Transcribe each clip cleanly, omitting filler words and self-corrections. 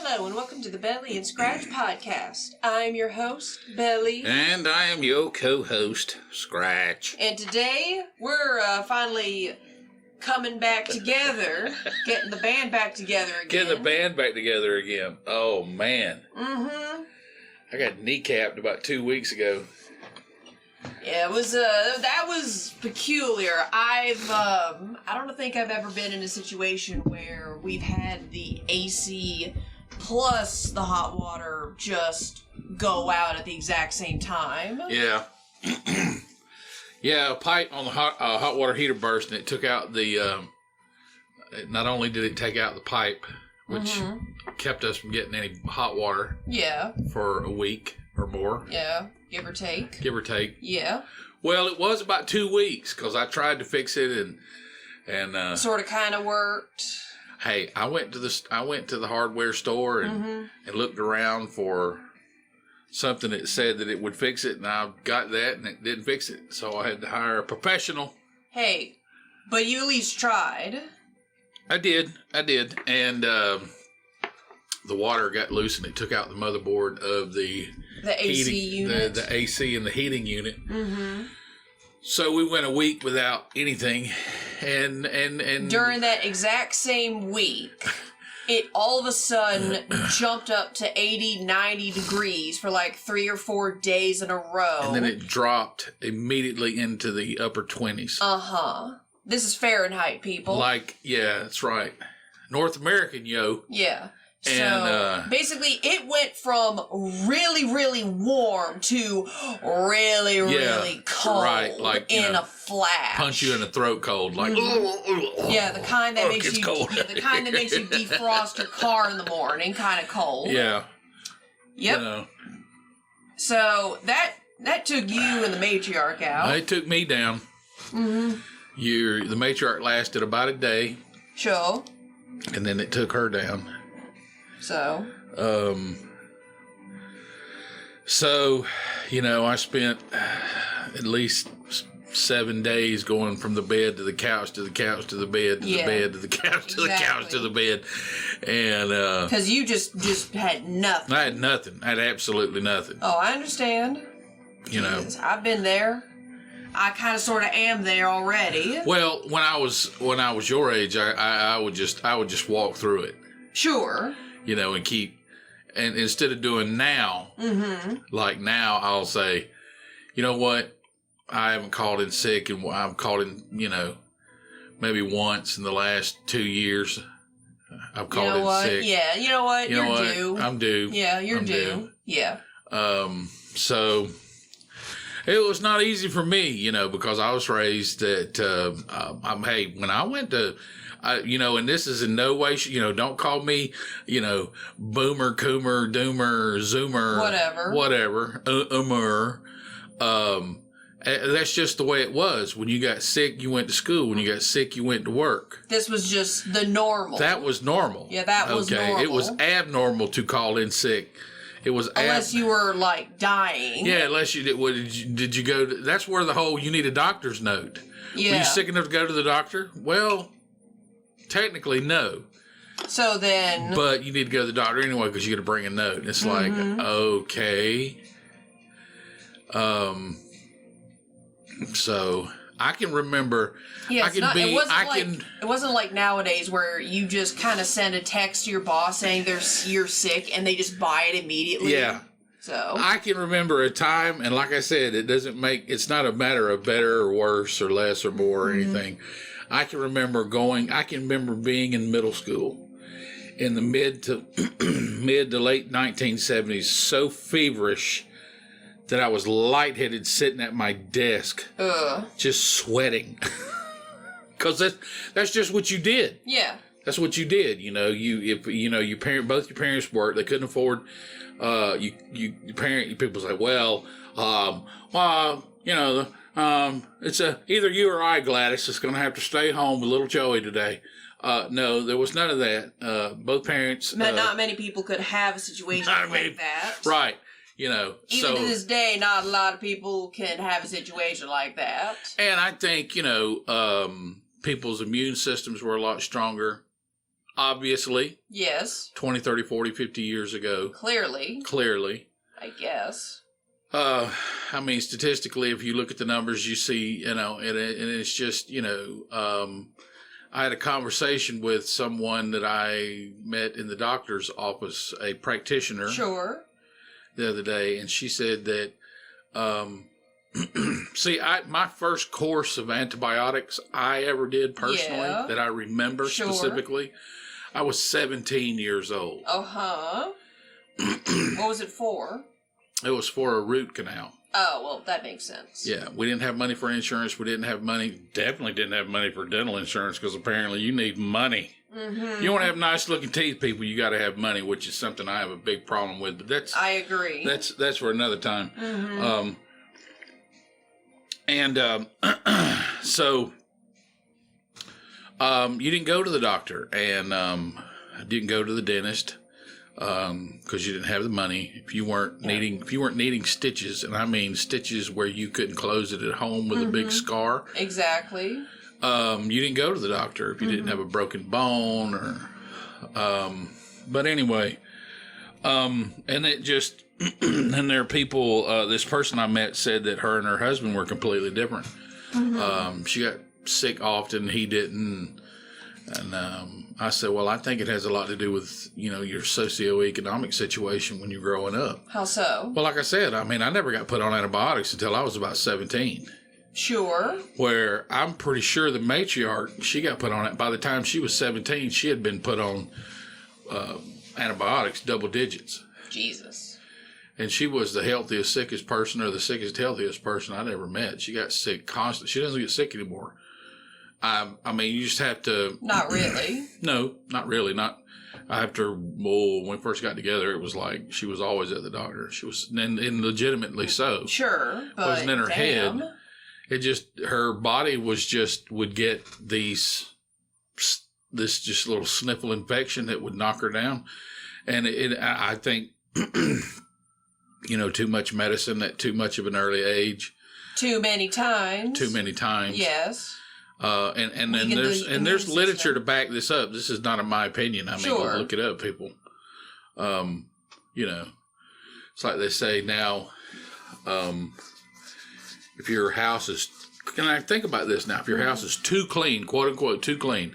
Hello and welcome to the Bel-E and Scratch podcast. I'm your host, Bel-E. And I am your co-host, Scratch. And today we're finally coming back together, getting the band back together again. Getting the band back together again. Oh, man. Mm-hmm. I got kneecapped about 2 weeks ago. Yeah, it was, that was peculiar. I don't think I've ever been in a situation where we've had the AC plus the hot water just go out at the exact same time. Yeah. Yeah, a pipe on the hot water heater burst, and it took out the, not only did it take out the pipe, which kept us from getting any hot water. Yeah. For a week or more. Yeah, give or take. Give or take. Yeah. Well, it was about 2 weeks, because I tried to fix it, and sort of kind of worked. Hey, I went to the hardware store and looked around for something that said that it would fix it, and I got that, and it didn't fix it. So I had to hire a professional. Hey, but you at least tried. I did, and the water got loose, and it took out the motherboard of the AC unit, the AC and the heating unit. Mm-hmm. So we went a week without anything, and during that exact same week, it all of a sudden jumped up to 80, 90 degrees for like 3 or 4 days in a row. And then it dropped immediately into the upper 20s. Uh-huh. This is Fahrenheit, people. Like, yeah, that's right. North American, yo. Yeah. So, and, basically, it went from really, really warm to really, really cold, right, like, in a flash. Punch you in the throat cold, like, yeah, the kind that makes you, cold. yeah, the kind that makes you defrost your car in the morning, kind of cold. Yeah. Yep. You know. So that took you and the matriarch out. It took me down. Mm-hmm. The matriarch lasted about a day. Sure. And then it took her down. So, you know, I spent at least 7 days going from the bed to the couch to the couch to the bed to the bed to the couch to the couch to the bed. And, because you just had nothing. I had nothing. I had absolutely nothing. Oh, I understand. You know. I've been there. I kind of sort of am there already. Well, when I was your age, I would just walk through it. Sure. You know, and instead of doing now, like now, I'll say, you know what, I haven't called in sick, and I've called in, you know, maybe once in the last 2 years. I've called in sick. Yeah, you know what, you're due. I'm due. Yeah, you're due. Yeah. So it was not easy for me, you know, because I was raised that, hey, when I went to, you know, and this is in no way, you know, don't call me, you know, boomer, coomer, doomer, zoomer, whatever, that's just the way it was. When you got sick, you went to school. When you got sick, you went to work. This was just the normal. That was normal. Yeah, that was normal. It was abnormal to call in sick. It was unless you were like dying. Yeah, unless you did you go to, that's where the whole you need a doctor's note. Yeah. Were you sick enough to go to the doctor? Well, technically no. So then, but you need to go to the doctor anyway because you got to bring a note. It's like, okay. So I can remember. Yeah, it wasn't like nowadays where you just kind of send a text to your boss saying you're sick and they just buy it immediately. Yeah. So I can remember a time, and like I said, it's not a matter of better or worse or less or more or anything. I can remember being in middle school in the mid to late 1970s, so feverish that I was lightheaded sitting at my desk, just sweating. Because that's just what you did. Yeah. That's what you did. You know, both your parents worked. They couldn't afford. People say, well, you know, it's either you or I, Gladys, is going to have to stay home with little Joey today. No, there was none of that. Both parents. Not many people could have a situation like that. Right. You know, even to this day, not a lot of people can have a situation like that. And I think, you know, people's immune systems were a lot stronger. obviously. Yes. 20, 30, 40, 50 years ago. Clearly. I guess. I mean, statistically, if you look at the numbers, you see, and it's just, I had a conversation with someone that I met in the doctor's office, a practitioner. Sure. The other day, and she said that, my first course of antibiotics I ever did personally, that I remember specifically, I was 17 years old. Uh-huh. What was it for? It was for a root canal. Oh, well, that makes sense. Yeah, we didn't have money for insurance. We didn't have money, definitely didn't have money for dental insurance, because apparently you need money. Mm-hmm. You want to have nice looking teeth, people, you got to have money, which is something I have a big problem with. But I agree. That's for another time. Mm-hmm. So you didn't go to the doctor, and didn't go to the dentist because you didn't have the money. If you weren't needing stitches, and I mean stitches where you couldn't close it at home with a big scar. Exactly. You didn't go to the doctor if you didn't have a broken bone or, but anyway, and it just, and there are people, this person I met said that her and her husband were completely different. She got sick often, he didn't. And, I said, well, I think it has a lot to do with, your socioeconomic situation when you're growing up. How so? Well, like I said, I mean, I never got put on antibiotics until I was about 17. Sure. Where I'm pretty sure the matriarch, she got put on it. By the time she was 17, she had been put on antibiotics, double digits. Jesus. And she was the healthiest, sickest person, or the sickest, healthiest person I'd ever met. She got sick constantly. She doesn't get sick anymore. I mean, you just have to... Not really. No, not really. Not after, when we first got together, it was like she was always at the doctor. She was, and legitimately so. Sure, but wasn't in her head. It just, her body would get this just little sniffle infection that would knock her down. And I think, too much medicine at too much of an early age. Too many times. Yes. And there's literature to back this up. This is not my opinion. I mean, look it up, people. It's like they say now, if your house is, can I think about this now? If your house is too clean, quote unquote, too clean.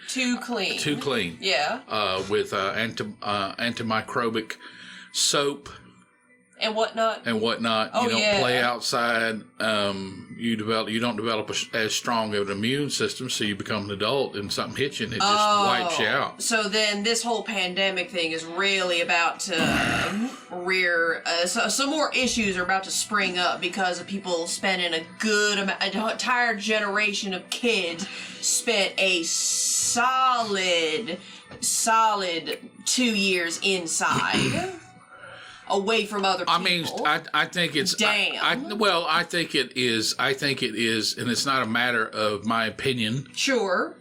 Yeah. With antimicrobic soap. And whatnot. You don't play outside. You don't develop as strong of an immune system, so you become an adult and something hits you and it just wipes you out. So then this whole pandemic thing is really about to rear, some more issues are about to spring up because of people spending a good amount, an entire generation of kids spent a solid 2 years inside. Away from other people. I mean, I think it's... Damn. I think it is, and it's not a matter of my opinion. Sure.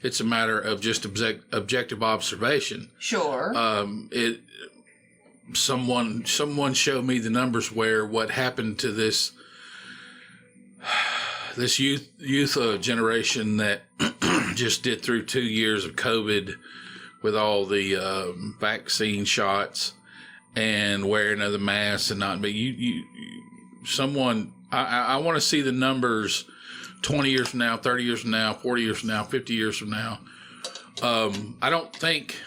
It's a matter of just objective observation. Sure. Someone showed me the numbers where what happened to this youth generation that just did through 2 years of COVID with all the vaccine shots and wearing of the masks and not, but I want to see the numbers 20 years from now, 30 years from now, 40 years from now, 50 years from now. I don't think,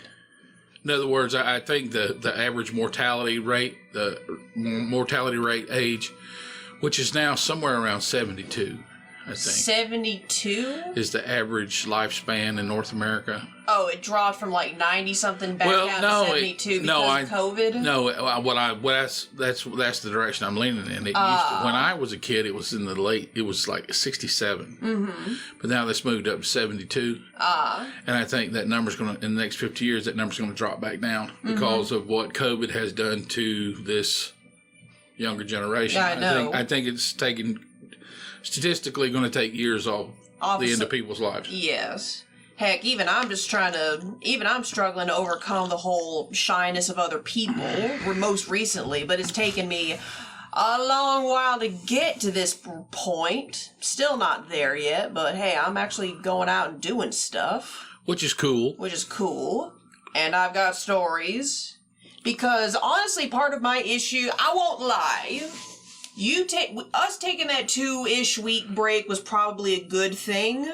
in other words, I think the average mortality rate age, which is now somewhere around 72, I think. 72? Is the average lifespan in North America. Oh, it dropped from like 90-something back down to 72 because of COVID? No, that's the direction I'm leaning in. It used to, when I was a kid, it was it was like 67. Mm-hmm. But now that's moved up to 72. And I think that number's going to, in the next 50 years, that number's going to drop back down because of what COVID has done to this younger generation. Yeah, I know. I think it's statistically going to take years off the end of people's lives. Yes. Heck, even I'm struggling to overcome the whole shyness of other people, most recently, but it's taken me a long while to get to this point. Still not there yet, but hey, I'm actually going out and doing stuff. Which is cool. And I've got stories. Because honestly, part of my issue, I won't lie, us taking that 2-ish week break was probably a good thing.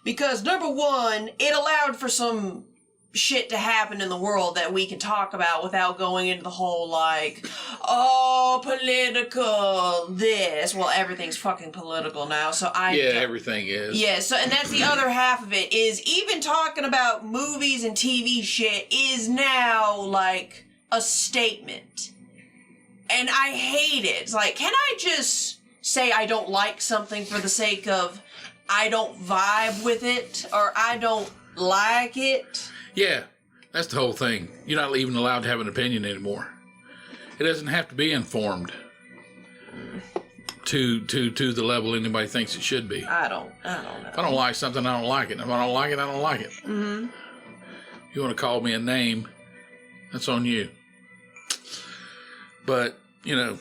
Because number one, it allowed for some shit to happen in the world that we can talk about without going into the whole, like, oh, political, this. Well, everything's fucking political now, so everything is. Yeah, so, and that's the other half of it, is even talking about movies and TV shit is now, like, a statement. And I hate it. It's like, can I just say I don't like something for the sake of I don't vibe with it, or I don't like it? Yeah, that's the whole thing. You're not even allowed to have an opinion anymore. It doesn't have to be informed to the level anybody thinks it should be. I don't know. If I don't like something, I don't like it. If I don't like it, I don't like it. Mm-hmm. You want to call me a name, that's on you. But, you know.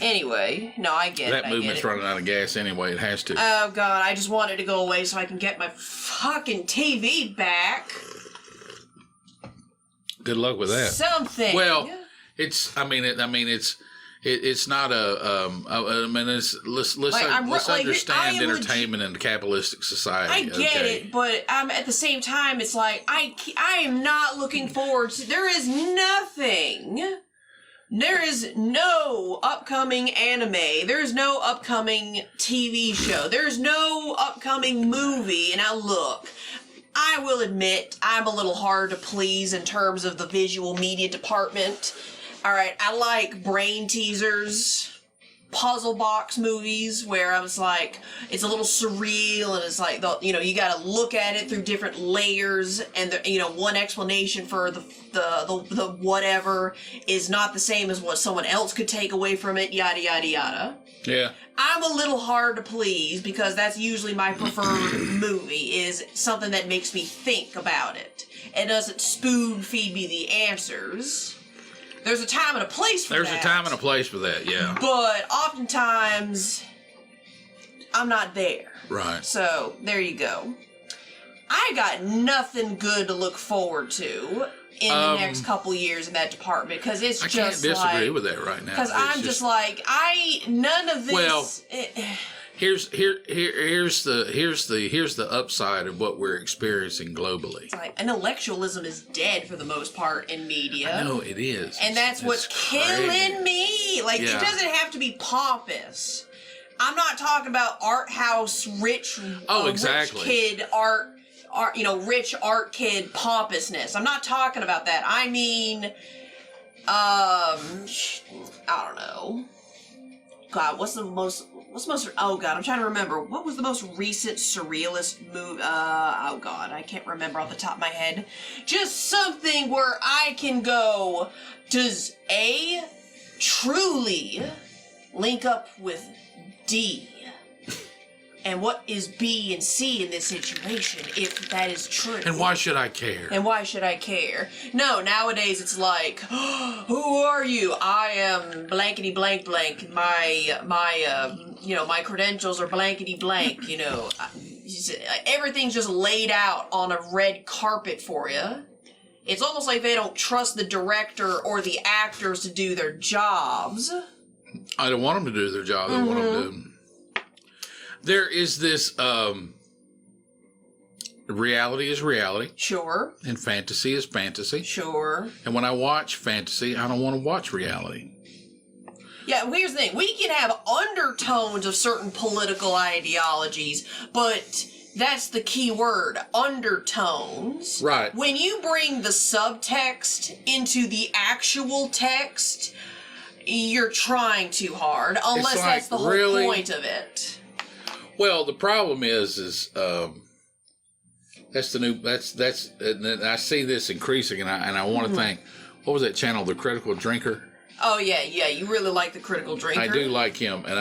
Anyway, no, I get it. That movement's running out of gas anyway. It has to. Oh, God, I just want it to go away so I can get my fucking TV back. Good luck with that. Something. Well, it's not let's understand entertainment in a capitalistic society. I get it, but at the same time, it's like, I am not looking forward to, there is no upcoming anime. There is no upcoming TV show. There is no upcoming movie. And now look, I will admit I'm a little hard to please in terms of the visual media department. All right, I like brain teasers, puzzle box movies where I was like, it's a little surreal and it's like, you got to look at it through different layers, and one explanation for the whatever is not the same as what someone else could take away from it, yada, yada, yada. Yeah. I'm a little hard to please because that's usually my preferred movie, is something that makes me think about it. It doesn't spoon feed me the answers. There's a time and a place for that. There's a time and a place for that, yeah. But oftentimes, I'm not there. Right. So, there you go. I got nothing good to look forward to in the next couple years in that department, because it's just like... I can't disagree with that right now. Because I'm just like, none of this... Well, here's the upside of what we're experiencing globally. It's like, intellectualism is dead for the most part in media. I know it is. And that's what's killing me. Like, It doesn't have to be pompous. I'm not talking about art house, rich kid art, rich art kid pompousness. I'm not talking about that. I mean, I don't know. God, what's the most, oh God, I'm trying to remember. What was the most recent surrealist movie? Oh God, I can't remember off the top of my head. Just something where I can go, does A truly link up with D? And what is B and C in this situation, if that is true? And why should I care? No, nowadays it's like, who are you? I am blankety blank blank. My credentials are blankety blank. Everything's just laid out on a red carpet for you. It's almost like they don't trust the director or the actors to do their jobs. I don't want them to do their job. I want them to. There is this, reality is reality. Sure. And fantasy is fantasy. Sure. And when I watch fantasy, I don't want to watch reality. Yeah, well, here's the thing. We can have undertones of certain political ideologies, but that's the key word, undertones. Right. When you bring the subtext into the actual text, you're trying too hard, unless that's the whole point of it. Well, the problem is that's and I see this increasing, and I want to think, what was that channel, The Critical Drinker? Oh yeah, you really like The Critical Drinker. I do like him, and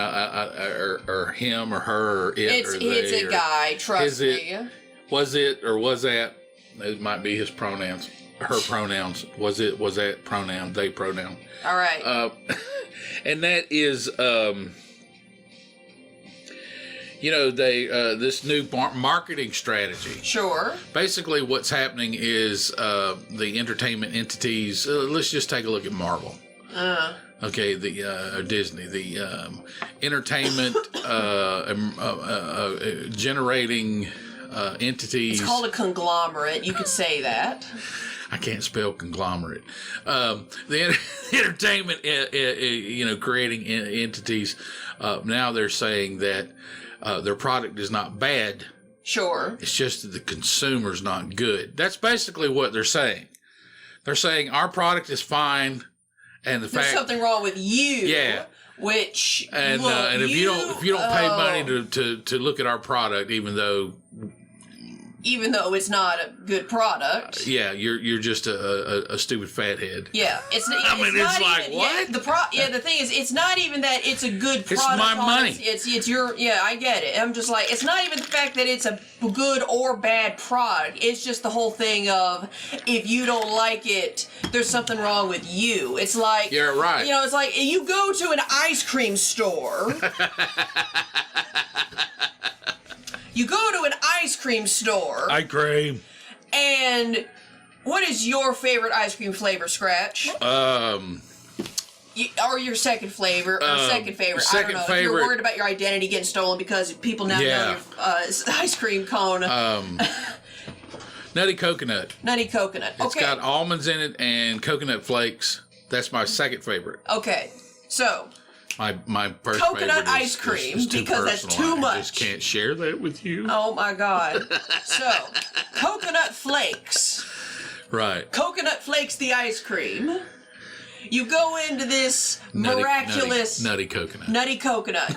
or him or her or it or they. It's a guy, trust me. Was it or was that? It might be his pronouns, her pronouns. Was that pronoun, they pronoun? All right. And that is they this new marketing strategy. Sure. Basically, what's happening is the entertainment entities. Let's just take a look at Marvel. Okay, the Disney, the entertainment generating entities. It's called a conglomerate. You could say that. I can't spell conglomerate. The entertainment, creating entities. Now they're saying that their product is not bad. Sure. It's just that the consumer's not good. That's basically what they're saying. They're saying our product is fine, and there's something wrong with you. Yeah. Which and if you don't pay money to look at our product, even though it's not a good product. Yeah, you're just a stupid fathead. Yeah, it's like even, what? The thing is, it's not even that it's a good product. It's my money. It's your. Yeah, I get it. I'm just like, it's not even the fact that it's a good or bad product. It's just the whole thing of, if you don't like it, there's something wrong with you. It's like, you're right. It's like you go to an ice cream store. You go to an ice cream store. Ice cream. And what is your favorite ice cream flavor, Scratch? Or your second flavor, or second favorite. I don't know. If you're worried about your identity getting stolen because people now know your ice cream cone. Nutty coconut. Nutty coconut. Okay. It's got almonds in it and coconut flakes. That's my second favorite. Okay. So. My first coconut ice cream is because that's too much. I just can't share that with you. Oh my God. So, coconut flakes. Right. Coconut flakes, the ice cream. You go into this miraculous nutty coconut. Nutty coconut.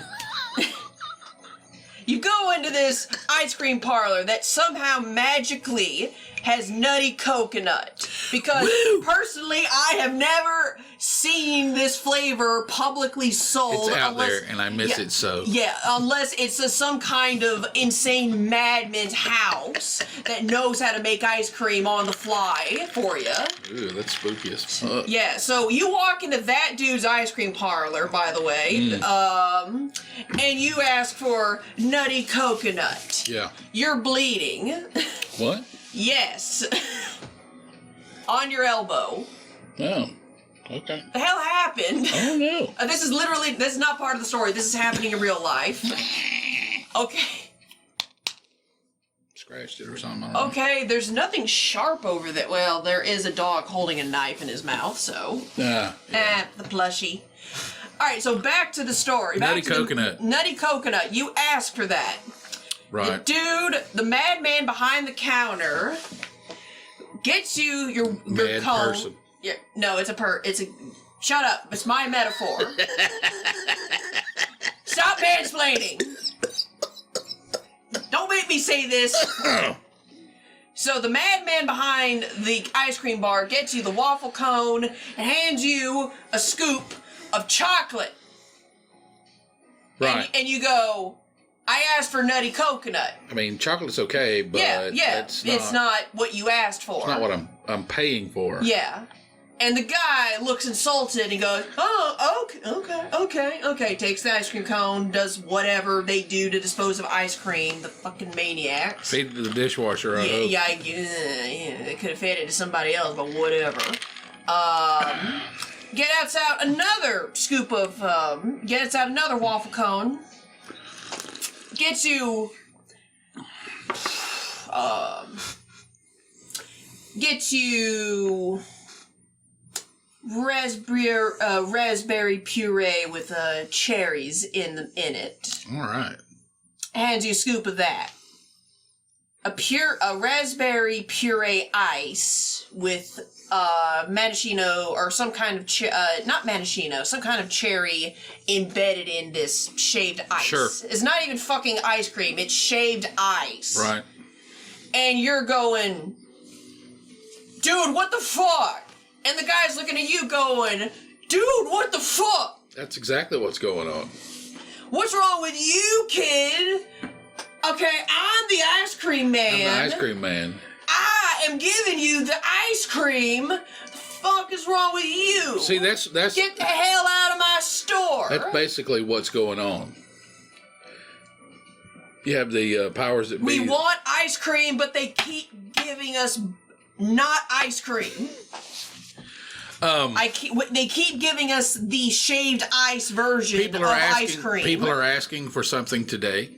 You go into this ice cream parlor that somehow magically has nutty coconut. Because personally, I have never seen this flavor publicly sold. It's out there, and I miss it so. Yeah, unless it's some kind of insane madman's house that knows how to make ice cream on the fly for you. Ooh, that's spooky as fuck. Yeah, so you walk into that dude's ice cream parlor, by the way, and you ask for nutty coconut. Yeah. You're bleeding. What? Yes. On your elbow. Oh. Okay. The hell happened? I don't know. This is not part of the story. This is happening in real life. Okay. Scratched it or something. Okay, there's nothing sharp over there. Well, there is a dog holding a knife in his mouth, so. The plushie. Alright, so back to the story. Nutty coconut. Nutty coconut. You asked for that. Right. The dude, the madman behind the counter, gets you your mad cone. Person. Yeah, no, it's a. Shut up. It's my metaphor. Stop mansplaining. Don't make me say this. So the madman behind the ice cream bar gets you the waffle cone and hands you a scoop of chocolate. Right. And you go, I asked for nutty coconut. I mean, chocolate's okay, but it's not what you asked for. It's not what I'm paying for. Yeah. And the guy looks insulted and goes, oh, okay. Takes the ice cream cone, does whatever they do to dispose of ice cream, the fucking maniacs. Feed it to the dishwasher, I hope. Yeah, they could have fed it to somebody else, but whatever. Gets out another scoop of, gets out another waffle cone. Gets you, raspberry puree with cherries in it. All right. Hands you a scoop of that. A raspberry puree ice with maraschino or some kind of not maraschino, some kind of cherry embedded in this shaved ice. Sure. It's not even fucking ice cream. It's shaved ice. Right. And you're going, dude, what the fuck? And the guy's looking at you going, dude, what the fuck? That's exactly what's going on. What's wrong with you, kid? Okay, I'm the ice cream man. I'm the ice cream man. I am giving you the ice cream. The fuck is wrong with you? See, that's get the hell out of my store. That's basically what's going on. You have the powers that We be. want ice cream, but they keep giving us not ice cream. They keep giving us the shaved ice version of ice cream. People are asking for something today,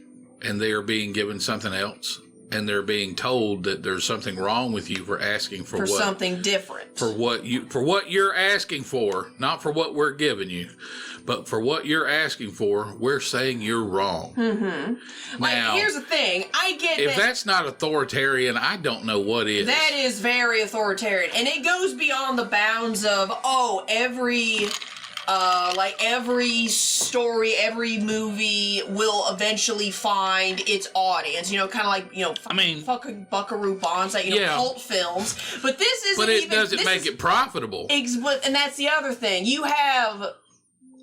and they are being given something else, and they're being told that there's something wrong with you for asking for something different. For what you're asking for, not for what we're giving you, but for what you're asking for, we're saying you're wrong. Mm-hmm. Now, here's the thing. I get if that's not authoritarian, I don't know what is. That is very authoritarian. And it goes beyond the bounds of, every story, every movie will eventually find its audience. Kind of like, fucking Buckaroo Banzai, cult films. But this isn't But it doesn't make it profitable. And that's the other thing. You have...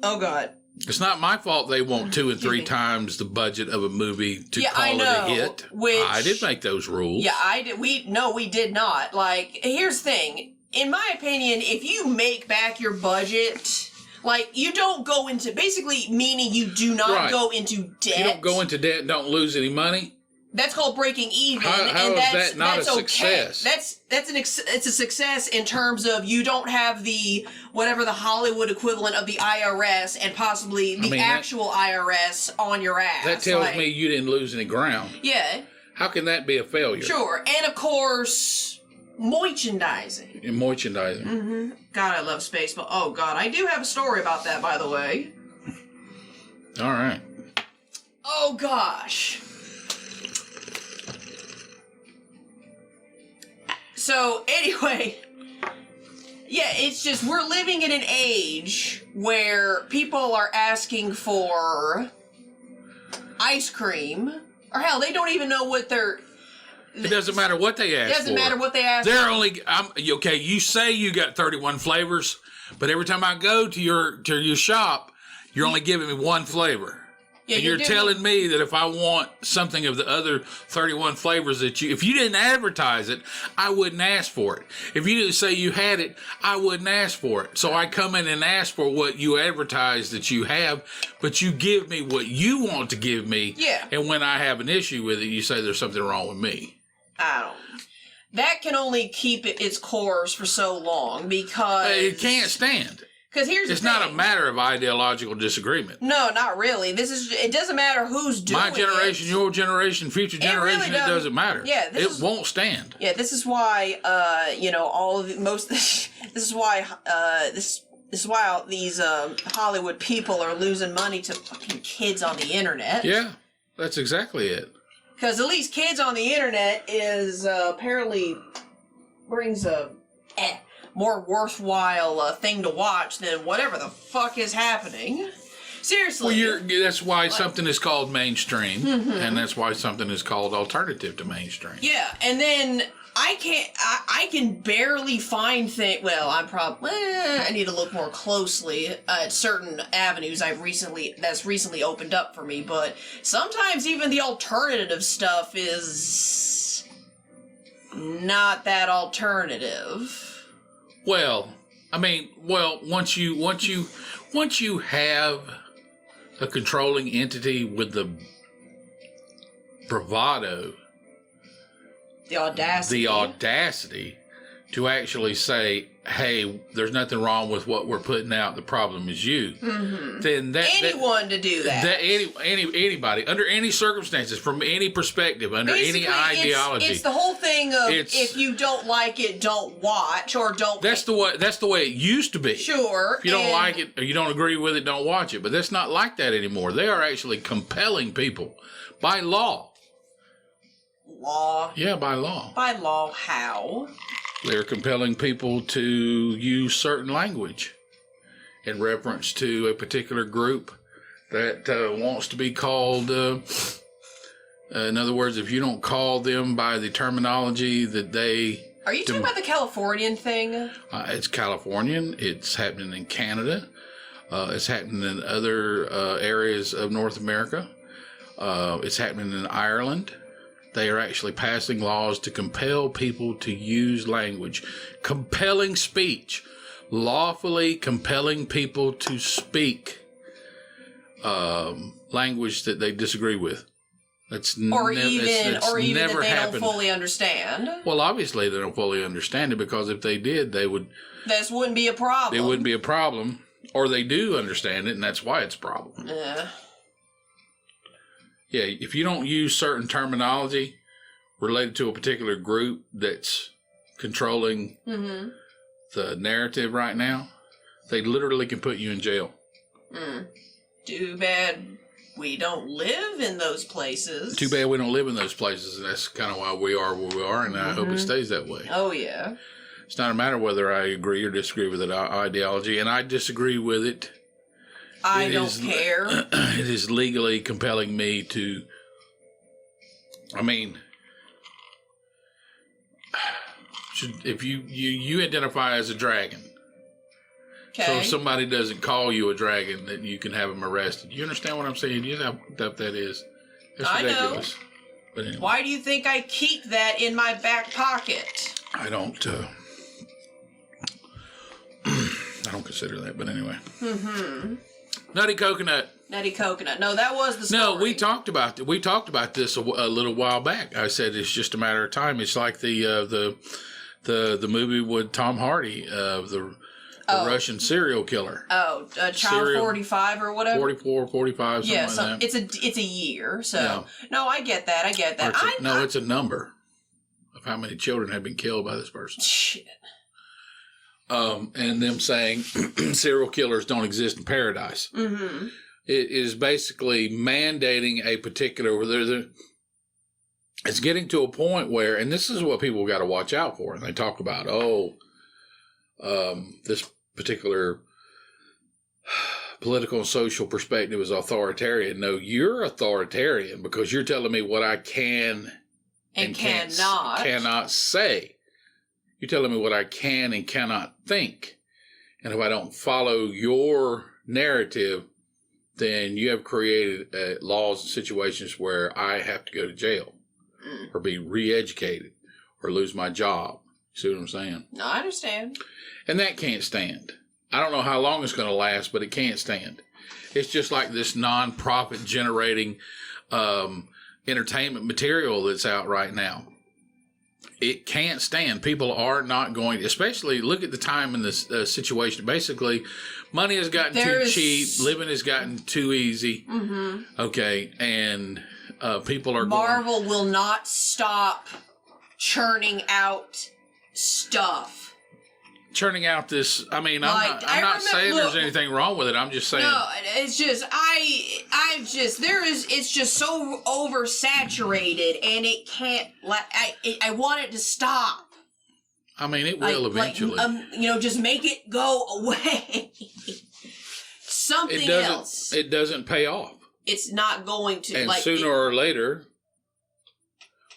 Oh, God. It's not my fault they want 2 and 3 times the budget of a movie to call it a hit. I did make those rules. Yeah, I did. We did not. Here's the thing. In my opinion, if you make back your budget, you don't go into, basically meaning you do not go into debt. You don't go into debt and don't lose any money. That's called breaking even. How is that not a success? It's a success in terms of you don't have the Hollywood equivalent of the IRS and possibly the actual IRS on your ass. That tells me you didn't lose any ground. Yeah. How can that be a failure? Sure, and of course, merchandising. Merchandising. Mm-hmm. God, I love Spaceball. Oh God, I do have a story about that, by the way. All right. Oh gosh. So, anyway, it's just, we're living in an age where people are asking for ice cream, or hell, they don't even know what they're... It doesn't matter what they ask for. It doesn't matter what they ask for. They're only... okay, you say you got 31 flavors, but every time I go to your shop, you're only giving me one flavor. Yeah, and you're telling me that if I want something of the other 31 flavors if you didn't advertise it, I wouldn't ask for it. If you didn't say you had it, I wouldn't ask for it. So I come in and ask for what you advertise that you have, but you give me what you want to give me. Yeah. And when I have an issue with it, you say there's something wrong with me. That can only keep its course for so long because... It can't stand. Because it's not a matter of ideological disagreement. No, not really. It doesn't matter who's doing it. My generation, your generation, future generation, it doesn't matter. Yeah, it won't stand. Yeah, this is why this is why these Hollywood people are losing money to fucking kids on the internet. Yeah, that's exactly it. Because at least kids on the internet is apparently brings a more worthwhile thing to watch than whatever the fuck is happening. Seriously. Well, that's why something is called mainstream, and that's why something is called alternative to mainstream. Yeah, and then I can barely find things. Well, I need to look more closely at certain avenues that's recently opened up for me. But sometimes even the alternative stuff is not that alternative. Well, once you have a controlling entity with the bravado, the audacity to actually say, hey, there's nothing wrong with what we're putting out, the problem is you. Mm-hmm. Then anyone to do that. Anybody, under any circumstances, from any perspective, under any ideology. It's the whole thing of if you don't like it, don't watch, or don't... That's the way it used to be. Sure. If you don't like it, or you don't agree with it, don't watch it. But that's not like that anymore. They are actually compelling people by law. Law? Yeah, by law. By law, how? They're compelling people to use certain language in reference to a particular group that wants to be called. In other words, if you don't call them by the terminology that they... Are you talking about the Californian thing? It's Californian. It's happening in Canada. It's happening in other areas of North America. It's happening in Ireland. They are actually passing laws to compel people to use language. Compelling speech. Lawfully compelling people to speak language that they disagree with. That's or even never that they happened. don't fully understand. Well, obviously they don't fully understand it, because if they did, This wouldn't be a problem. It wouldn't be a problem, or they do understand it, and that's why it's a problem. Yeah. Yeah, if you don't use certain terminology related to a particular group that's controlling the narrative right now, they literally can put you in jail. Too bad we don't live in those places. Too bad we don't live in those places, and that's kind of why we are where we are, and I hope it stays that way. Oh, yeah. It's not a matter whether I agree or disagree with the ideology, and I disagree with it. I don't care. It is legally compelling me to, I mean, if you identify as a dragon, Okay. so if somebody doesn't call you a dragon, then you can have them arrested. You understand what I'm saying? You know how tough that is? That's ridiculous. Know. But anyway. Why do you think I keep that in my back pocket? I don't consider that, but anyway. Nutty coconut. Nutty coconut. No, that was the story. No, we talked about this a little while back. I said it's just a matter of time. It's like the movie with Tom Hardy of the Russian serial killer. Oh, Child 45 or whatever. 44, 45, something like that. It's a year. So no, I get that. It's a number of how many children have been killed by this person. Shit. And them saying serial killers don't exist in paradise. It is basically mandating a particular. It's getting to a point where, and this is what people got to watch out for. And they talk about, this particular political and social perspective is authoritarian. No, you're authoritarian because you're telling me what I can and cannot say. You're telling me what I can and cannot think. And if I don't follow your narrative, then you have created laws and situations where I have to go to jail or be re-educated or lose my job. See what I'm saying? No, I understand. And that can't stand. I don't know how long it's going to last, but it can't stand. It's just like this non-profit generating entertainment material that's out right now. It can't stand. People are not going, especially look at the time in this situation. Basically, money has gotten too cheap. Living has gotten too easy. Okay. And people are Marvel will not stop churning out stuff. Churning out this, I mean, I'm not saying there's anything wrong with it. I'm just saying. No, it's just, it's just so oversaturated and it can't, I want it to stop. I mean, it will eventually. Just make it go away. Something else. It doesn't pay off. It's not going to. And sooner or later,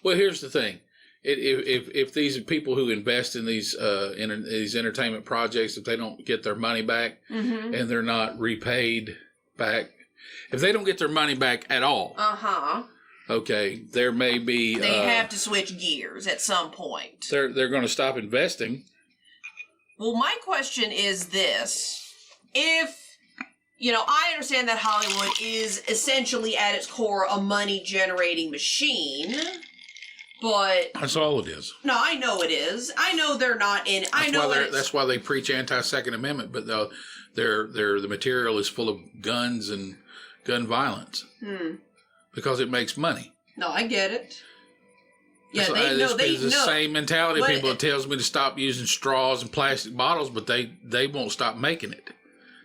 well, here's the thing. If these people who invest in these entertainment projects, if they don't get their money back and they're not repaid back, if they don't get their money back at all, okay, there may be they have to switch gears at some point. They're going to stop investing. Well, my question is this: if I understand that Hollywood is essentially at its core a money generating machine. But that's all it is. No, I know it is. I know they're not in. That's why they preach anti-Second Amendment, but the material is full of guns and gun violence because it makes money. No, I get it. Yeah, so they know. It's the same mentality of people that tells me to stop using straws and plastic bottles, but they won't stop making it.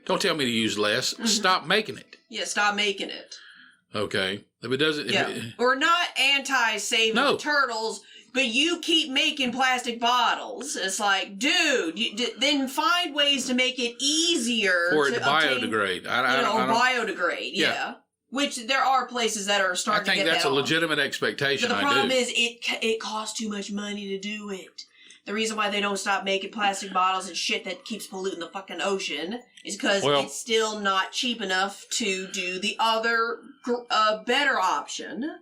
Don't tell me to use less. Stop making it. Yeah, stop making it. Okay. If it doesn't... We're not anti-saving the turtles, but you keep making plastic bottles. It's like, dude, then find ways to make it easier for it to biodegrade. Biodegrade, yeah. Which there are places that are starting to get that. I think that's a legitimate expectation. But the problem is it costs too much money to do it. The reason why they don't stop making plastic bottles and shit that keeps polluting the fucking ocean is because it's still not cheap enough to do the other better option.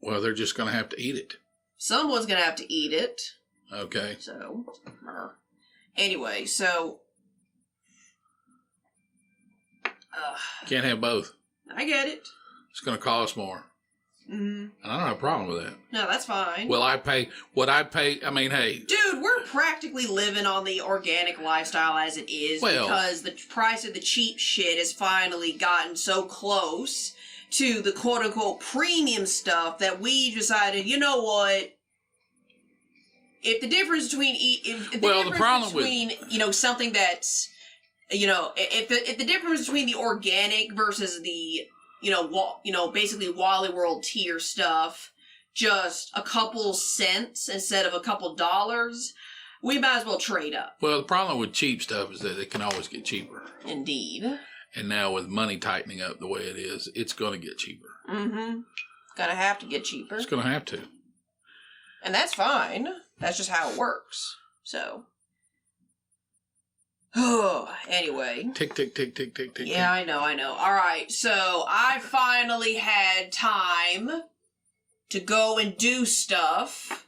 Well, they're just going to have to eat it. Someone's going to have to eat it. Okay. So, anyway, so... Can't have both. I get it. It's going to cost more. Mm-hmm. And I don't have a problem with that. No, that's fine. Well, I pay what I pay. I mean, hey. Dude, we're practically living on the organic lifestyle as it is because the price of the cheap shit has finally gotten so close to the quote-unquote premium stuff that we decided, you know what? If the difference between something that's, if the difference between the organic versus the basically Wally World tier stuff, just a couple cents instead of a couple dollars, we might as well trade up. Well, the problem with cheap stuff is that it can always get cheaper. Indeed. And now with money tightening up the way it is, it's going to get cheaper. Mm-hmm. Gonna have to get cheaper. It's going to have to. And that's fine. That's just how it works. So. Oh, anyway. Tick, tick, tick, tick, tick, tick. Yeah, I know. All right, so I finally had time to go and do stuff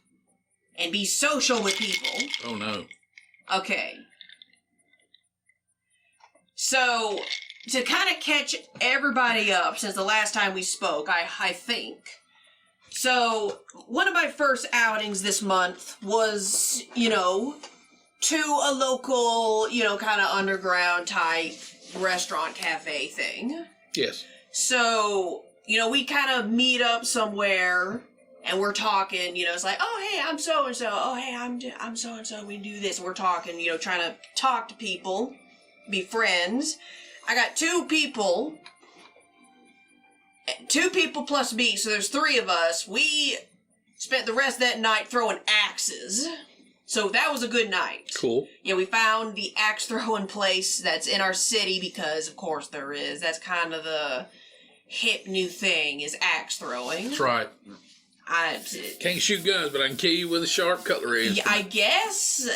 and be social with people. Oh, no. Okay. So, to kind of catch everybody up since the last time we spoke, I think. So, one of my first outings this month was, to a local, kind of underground type restaurant cafe thing. Yes. So, we kind of meet up somewhere and we're talking, it's like, oh, hey, I'm so-and-so. Oh, hey, I'm so-and-so. We do this. And we're talking, trying to talk to people, be friends. I got two people plus me, so there's three of us. We spent the rest of that night throwing axes. So that was a good night. Cool. Yeah, we found the axe throwing place that's in our city because, of course, there is. That's kind of the hip new thing is axe throwing. That's right. Can't shoot guns, but I can kill you with a sharp cutlery. Yeah, I guess,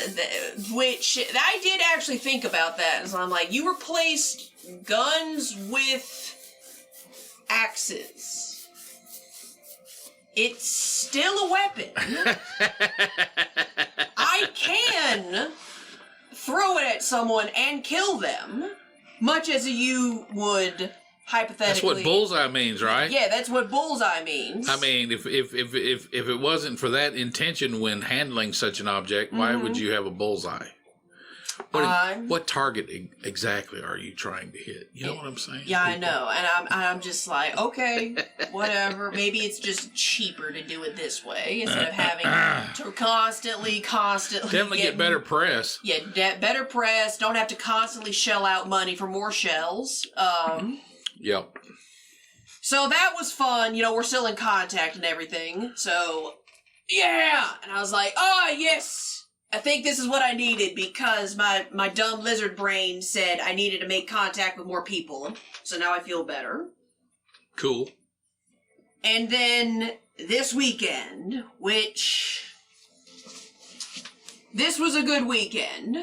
which I did actually think about that. And so I'm like, you replaced guns with axes. It's still a weapon. I can throw it at someone and kill them, much as you would hypothetically. That's what bullseye means, right? Yeah, that's what bullseye means. I mean, if it wasn't for that intention when handling such an object, why would you have a bullseye? What target exactly are you trying to hit? You know what I'm saying? Yeah, I know, and I'm just like, okay, whatever. Maybe it's just cheaper to do it this way instead of having to constantly. Definitely get better press. Yeah, better press. Don't have to constantly shell out money for more shells. Yep. So that was fun. We're still in contact and everything. So, yeah, and I was like, oh yes. I think this is what I needed because my dumb lizard brain said I needed to make contact with more people. So now I feel better. Cool. And then this weekend, this was a good weekend.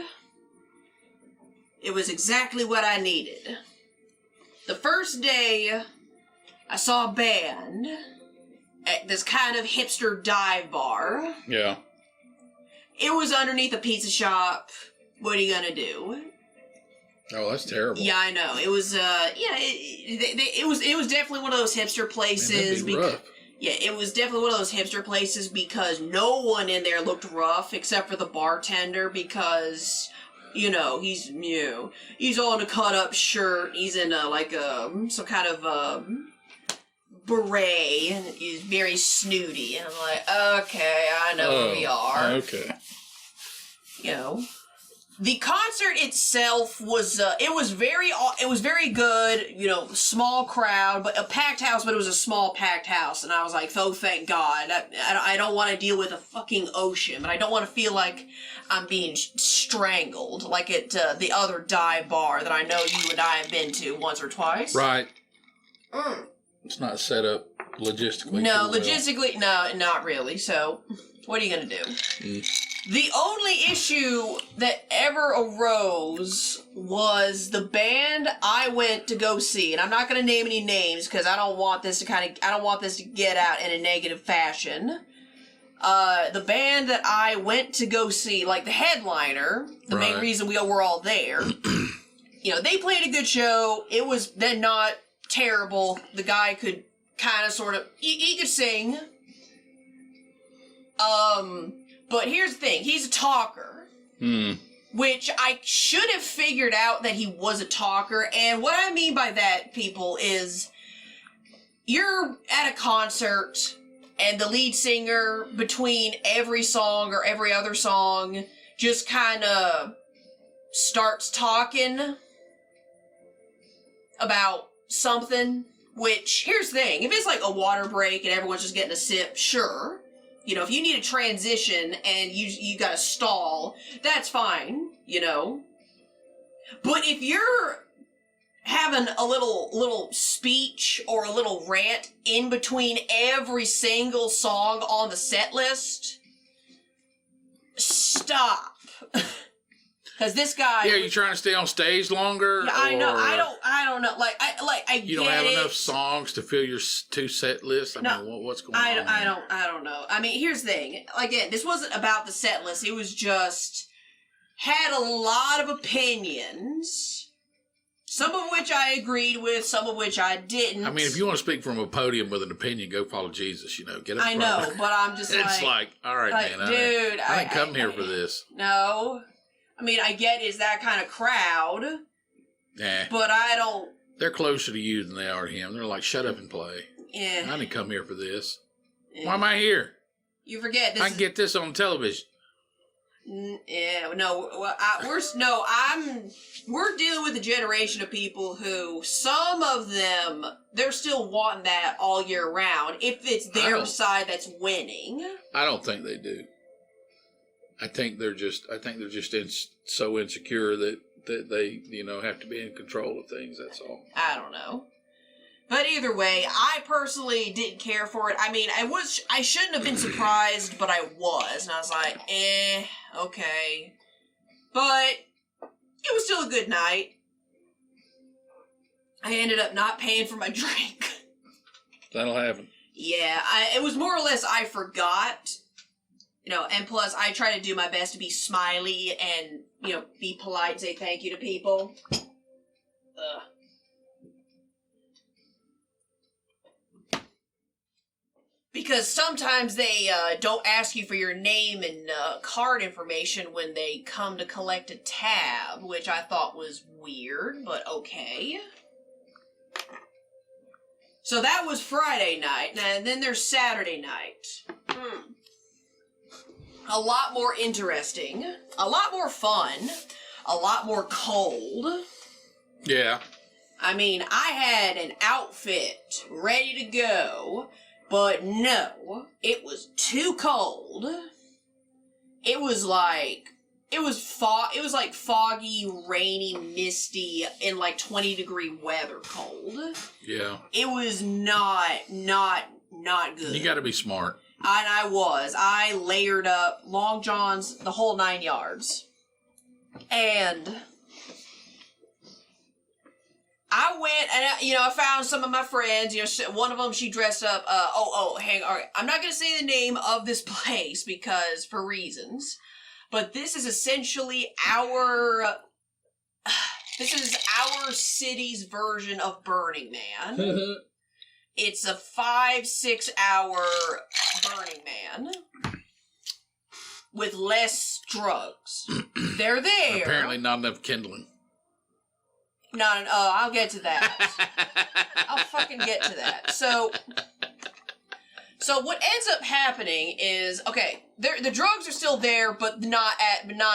It was exactly what I needed. The first day, I saw a band at this kind of hipster dive bar. Yeah. It was underneath a pizza shop. What are you gonna do? Oh, that's terrible. Yeah, I know. It was, it was definitely one of those hipster places. Man, that'd be rough. Yeah, it was definitely one of those hipster places because no one in there looked rough except for the bartender because, he's all in a cut-up shirt. He's in some kind of, beret, and he's very snooty, and I'm like, okay, I know where we are. Okay. The concert itself was, it was very good, small crowd, but a packed house, but it was a small packed house, and I was like, oh, thank God. I don't want to deal with a fucking ocean, but I don't want to feel like I'm being strangled, like at the other dive bar that I know you and I have been to once or twice. Right. It's not set up logistically. No, logistically, no, not really. So, what are you going to do? The only issue that ever arose was the band I went to go see, and I'm not going to name any names because I don't want this to get out in a negative fashion. The band that I went to go see, like the headliner, the main reason we were all there, they played a good show. It was then not terrible. The guy could kind of, sort of, he could sing. But here's the thing, he's a talker. Which I should have figured out that he was a talker, and what I mean by that, people, is you're at a concert, and the lead singer, between every song or every other song, just kind of starts talking about something, which, here's the thing, if it's like a water break and everyone's just getting a sip, sure. You know, if you need a transition and you gotta stall, that's fine, you know. But if you're having a little speech or a little rant in between every single song on the set list, stop. Because this guy... Yeah, you trying to stay on stage longer? Yeah, I know. I don't know. I you don't have enough songs to fill your 2 set list? I mean, what's going on? I don't know. I mean, here's the thing. Again, this wasn't about the set list. It was just... had a lot of opinions. Some of which I agreed with, some of which I didn't. I mean, if you want to speak from a podium with an opinion, go follow Jesus, you know. Get up I know, but I'm just it's like, all right, man. Dude, I didn't come here for this. No. I mean, I get it's that kind of crowd. Yeah. But I don't... They're closer to you than they are to him. They're like, shut up and play. Yeah. I didn't come here for this. Yeah. Why am I here? You forget this. I can get this on television. Yeah, no, we're dealing with a generation of people who, some of them, they're still wanting that all year round, if it's their side that's winning. I don't think they do. I think they're just so insecure that they, you know, have to be in control of things, that's all. I don't know. But either way, I personally didn't care for it. I mean, I shouldn't have been surprised, but I was. And I was like, okay. But it was still a good night. I ended up not paying for my drink. That'll happen. Yeah, it was more or less I forgot. You know, and plus I try to do my best to be smiley and, you know, be polite and say thank you to people. Because sometimes they don't ask you for your name and card information when they come to collect a tab, which I thought was weird, but okay. So that was Friday night, and then there's Saturday night. A lot more interesting, a lot more fun, a lot more cold. Yeah. I mean, I had an outfit ready to go, but no, it was too cold. It was like foggy, rainy, misty, in like 20-degree weather cold. Yeah. It was not good. You gotta be smart. And I layered up long johns, the whole 9 yards. And I went and, I found some of my friends. One of them, she dressed up. Hang on. I'm not going to say the name of this place because for reasons. But this is essentially our city's version of Burning Man. It's a 5-6 hour Burning Man with less drugs. They're there. Apparently not enough kindling. I'll get to that. I'll fucking get to that. So what ends up happening is, okay, the drugs are still there, but not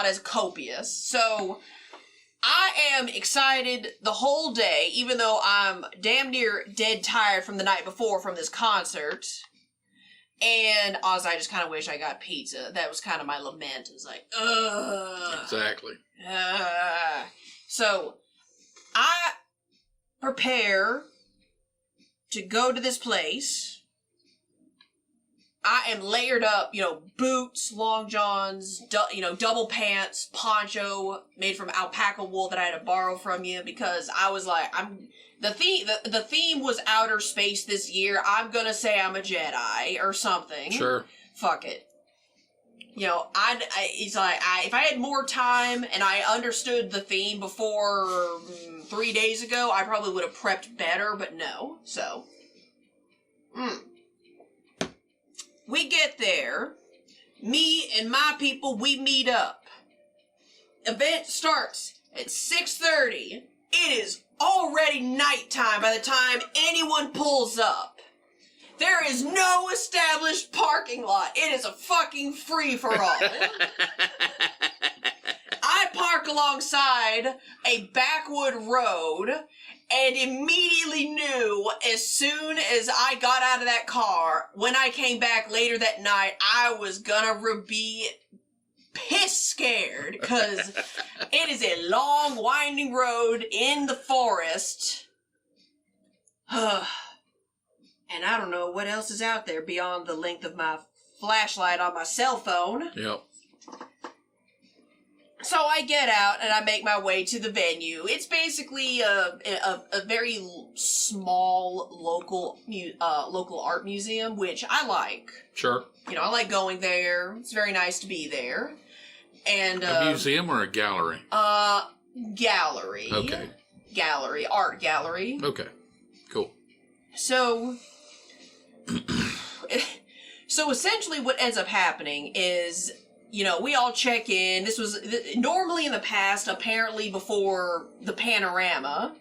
as copious. So I am excited the whole day, even though I'm damn near dead tired from the night before from this concert. And honestly, I just kind of wish I got pizza. That was kind of my lament. It was like, ugh. Exactly. So I prepare to go to this place. I am layered up, boots, long johns, double pants, poncho made from alpaca wool that I had to borrow from you because I was like, the theme was outer space this year. I'm gonna say I'm a Jedi or something. Sure. Fuck it. It's like, if I had more time and I understood the theme before 3 days ago, I probably would have prepped better, but no. So, We get there. Me and my people, we meet up. Event starts at 6:30. It is already nighttime by the time anyone pulls up. There is no established parking lot. It is a fucking free-for-all. I park alongside a backwood road and immediately knew as soon as I got out of that car, when I came back later that night, I was gonna be piss scared, because it is a long, winding road in the forest. And I don't know what else is out there beyond the length of my flashlight on my cell phone. Yep. So I get out and I make my way to the venue. It's basically a very small local art museum, which I like. Sure. You know, I like going there. It's very nice to be there. And a museum or a gallery? Gallery. Okay. Gallery, art gallery. Okay. Cool. So essentially what ends up happening is, you know, we all check in. This was normally in the past, apparently before the panorama.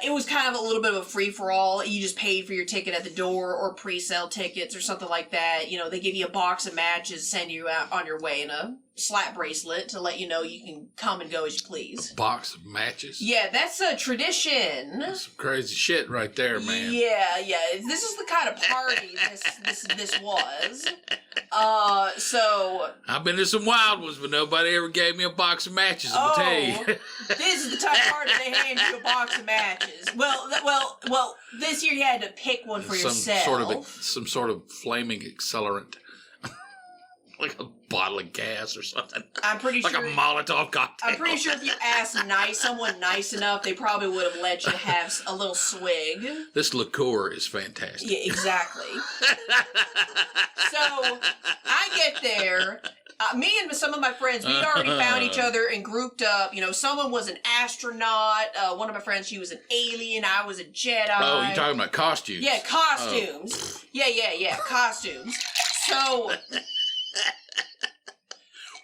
It was kind of a little bit of a free-for-all. You just paid for your ticket at the door, or pre-sale tickets or something like that. You know, they give you a box of matches, send you out on your way, and a slap bracelet to let you know you can come and go as you please. A box of matches? Yeah, that's a tradition. That's some crazy shit right there, man. Yeah. This is the kind of party this was. So I've been to some wild ones, but nobody ever gave me a box of matches, I'll tell you. This is the type of party they hand you a box of matches. Well, this year you had to pick one for yourself. Some sort of flaming accelerant. Like a bottle of gas or something. I'm pretty sure. Like a Molotov cocktail. I'm pretty sure if you asked someone nice enough, they probably would have let you have a little swig. This liqueur is fantastic. Yeah, exactly. So, I get there. Me and some of my friends, we'd already found each other and grouped up. You know, someone was an astronaut. One of my friends, she was an alien. I was a Jedi. Oh, you're talking about costumes? Yeah, costumes. Oh. Yeah, costumes. So...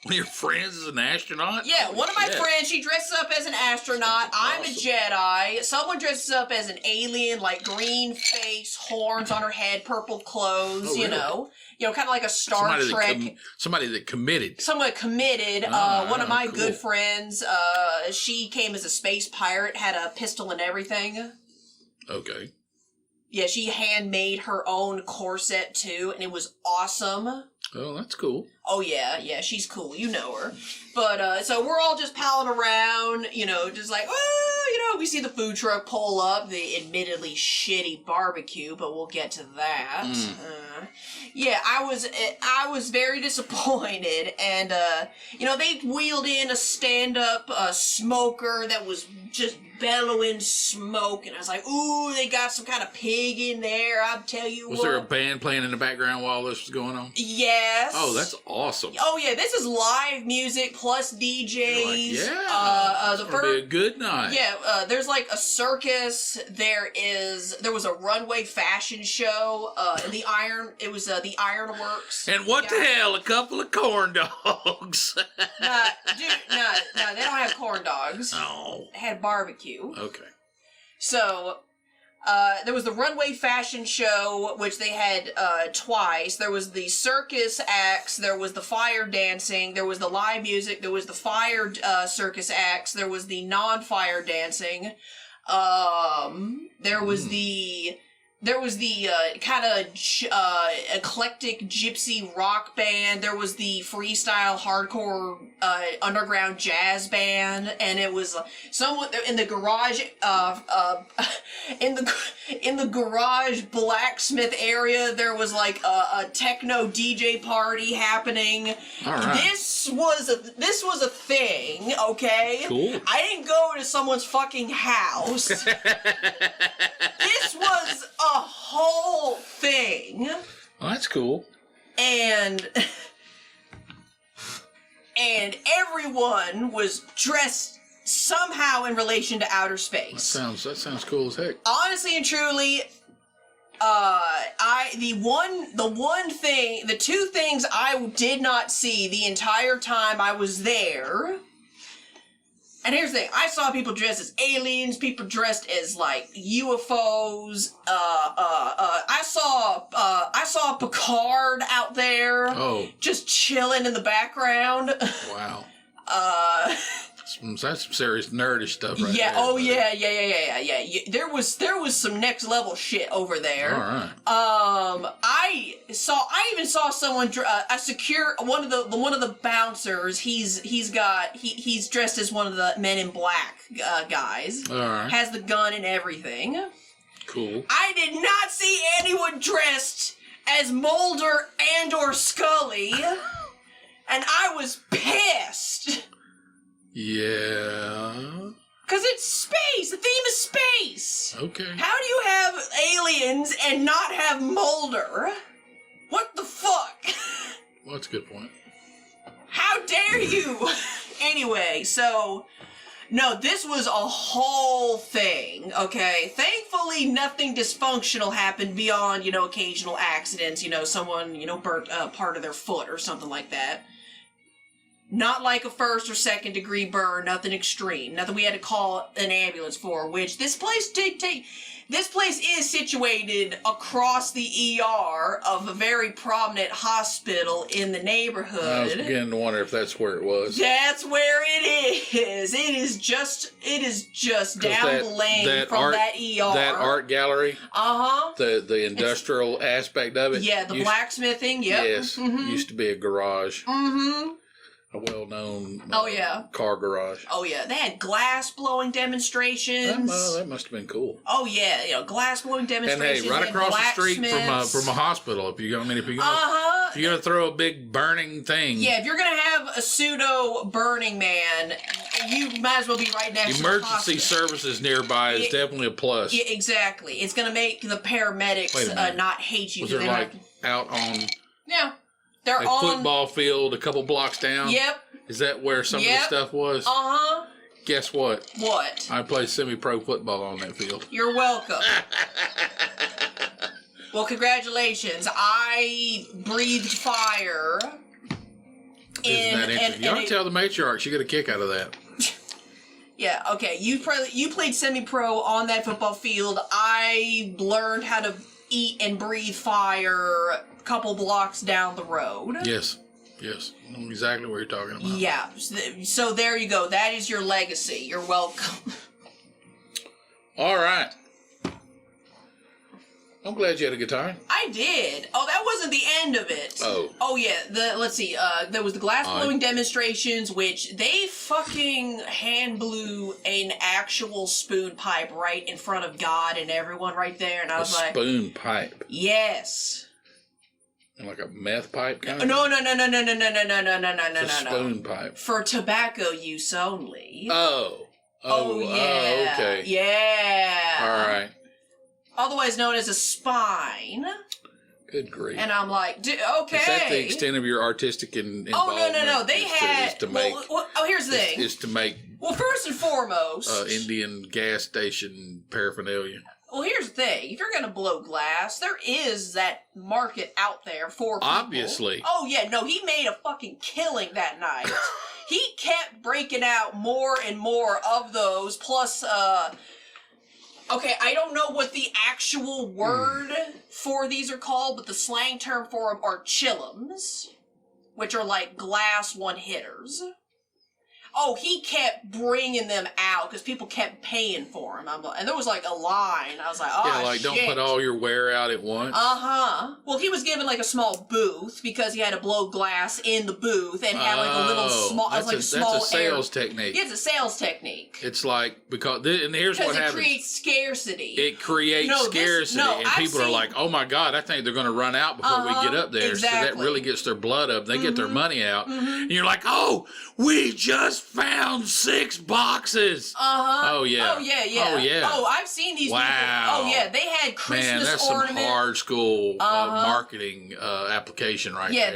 One of your friends is an astronaut? Yeah, one of my friends, she dresses up as an astronaut. I'm a Jedi. Someone dresses up as an alien, like green face, horns on her head, purple clothes, really? you know, kind of like a Star Trek. Somebody that committed. Someone committed. One of my good friends, she came as a space pirate, had a pistol and everything. Okay. Yeah, she handmade her own corset too, and it was awesome. Oh, that's cool. Oh, yeah, she's cool. You know her. But, so we're all just palling around, just like, we see the food truck pull up, the admittedly shitty barbecue, but we'll get to that. Yeah, I was very disappointed, and, they wheeled in a stand-up smoker that was just bellowing smoke, and I was like, ooh, they got some kind of pig in there, I'll tell you what. Was there a band playing in the background while this was going on? Yes. Oh, that's awesome. Oh, yeah, this is live music plus DJs. You're like, it's gonna be a good night. Yeah, there's like a circus, there was a runway fashion show, the Ironworks. And what the hell, a couple of corn dogs. No, they don't have corn dogs. Oh. They had barbecue. Okay. So, there was the runway fashion show, which they had twice. There was the circus acts, there was the fire dancing, there was the live music, there was the fire circus acts, there was the non-fire dancing, there was the kind of eclectic gypsy rock band. There was the freestyle hardcore underground jazz band, and it was someone in the garage in the garage blacksmith area. There was like a techno DJ party happening. All right. This was a thing. Okay. Cool. I didn't go to someone's fucking house. This was a whole thing. Well, that's cool. And everyone was dressed somehow in relation to outer space. That sounds cool as heck. Honestly and truly, the two things I did not see the entire time I was there. And here's the thing, I saw people dressed as aliens, people dressed as, like, UFOs, I saw Picard out there. Oh. Just chilling in the background. Wow. That's some serious nerdish stuff right yeah, there. oh yeah. There was some next level shit over there. All right. I even saw someone one of the bouncers. He's dressed as one of the Men in Black guys. All right. Has the gun and everything. Cool. I did not see anyone dressed as Mulder and or Scully, and I was pissed. Yeah. Because it's space. The theme is space. Okay. How do you have aliens and not have Mulder? What the fuck? Well, that's a good point. How dare you? Anyway, so... No, this was a whole thing, okay? Thankfully, nothing dysfunctional happened beyond, occasional accidents. Someone, burnt part of their foot or something like that. Not like a first or second degree burn, nothing extreme, nothing we had to call an ambulance for, which this place is situated across the ER of a very prominent hospital in the neighborhood. I was beginning to wonder if that's where it was. That's where it is. It is just down the lane from that ER. That art gallery. Uh-huh. The industrial aspect of it. Yeah, the blacksmithing, yep. Yes. Mm-hmm. Used to be a garage. Mm-hmm. A well-known car garage. Oh, yeah. They had glass-blowing demonstrations. That must have been cool. Oh, yeah. Glass-blowing demonstrations. And hey, right across the street from a hospital, if you're going to throw a big burning thing. Yeah, if you're going to have a pseudo-Burning Man, you might as well be right next to the Emergency services nearby is definitely a plus. Yeah, exactly. It's going to make the paramedics not hate you. Was it out on... Yeah. They're a football field a couple blocks down? Yep. Is that where some of the stuff was? Uh-huh. Guess what? What? I play semi-pro football on that field. You're welcome. Well, congratulations. I breathed fire. Isn't that interesting? You ought to tell the matriarch. You get a kick out of that. Yeah, okay. You played semi-pro on that football field. I learned how to eat and breathe fire a couple blocks down the road. Yes. I know exactly what you're talking about. Yeah. So there you go. That is your legacy. You're welcome. All right. I'm glad you had a good time. I did. Oh, that wasn't the end of it. Oh yeah. Let's see. There was the glass blowing demonstrations, which they fucking hand blew an actual spoon pipe right in front of God and everyone right there, and I was like, spoon pipe. Yes. And like a meth pipe kind of? No. It's a spoon pipe. For tobacco use only. Oh, yeah. Oh, okay. Yeah. All right. Otherwise known as a spine. Good grief. And I'm like, okay. Is that the extent of your artistic involvement? Oh, no. They had... here's the thing. Is to make... Well, first and foremost... Indian gas station paraphernalia. Well, here's the thing. If you're going to blow glass, there is that market out there for people. Obviously. Oh, yeah. No, he made a fucking killing that night. He kept breaking out more and more of those. Plus, okay, I don't know what the actual word for these are called, but the slang term for them are chillums, which are like glass one-hitters. Oh, he kept bringing them out because people kept paying for them. And there was like a line. I was like, oh, yeah, like, shit. Don't put all your wear out at once. Uh-huh. Well, he was given like a small booth because he had to blow glass in the booth and had like a little small... That's a sales technique. Yeah, it's a sales technique. It's like, and here's what happens. Because it creates scarcity. It creates scarcity. And people are like, oh my God, I think they're going to run out before we get up there. Exactly. So that really gets their blood up. They get their money out. And you're like, oh, we just found 6 boxes. Uh-huh. Oh, yeah. Oh, yeah. Oh, I've seen these people. Oh, yeah. They had Christmas Man, that's ornament. some hard school marketing application right there. Yeah,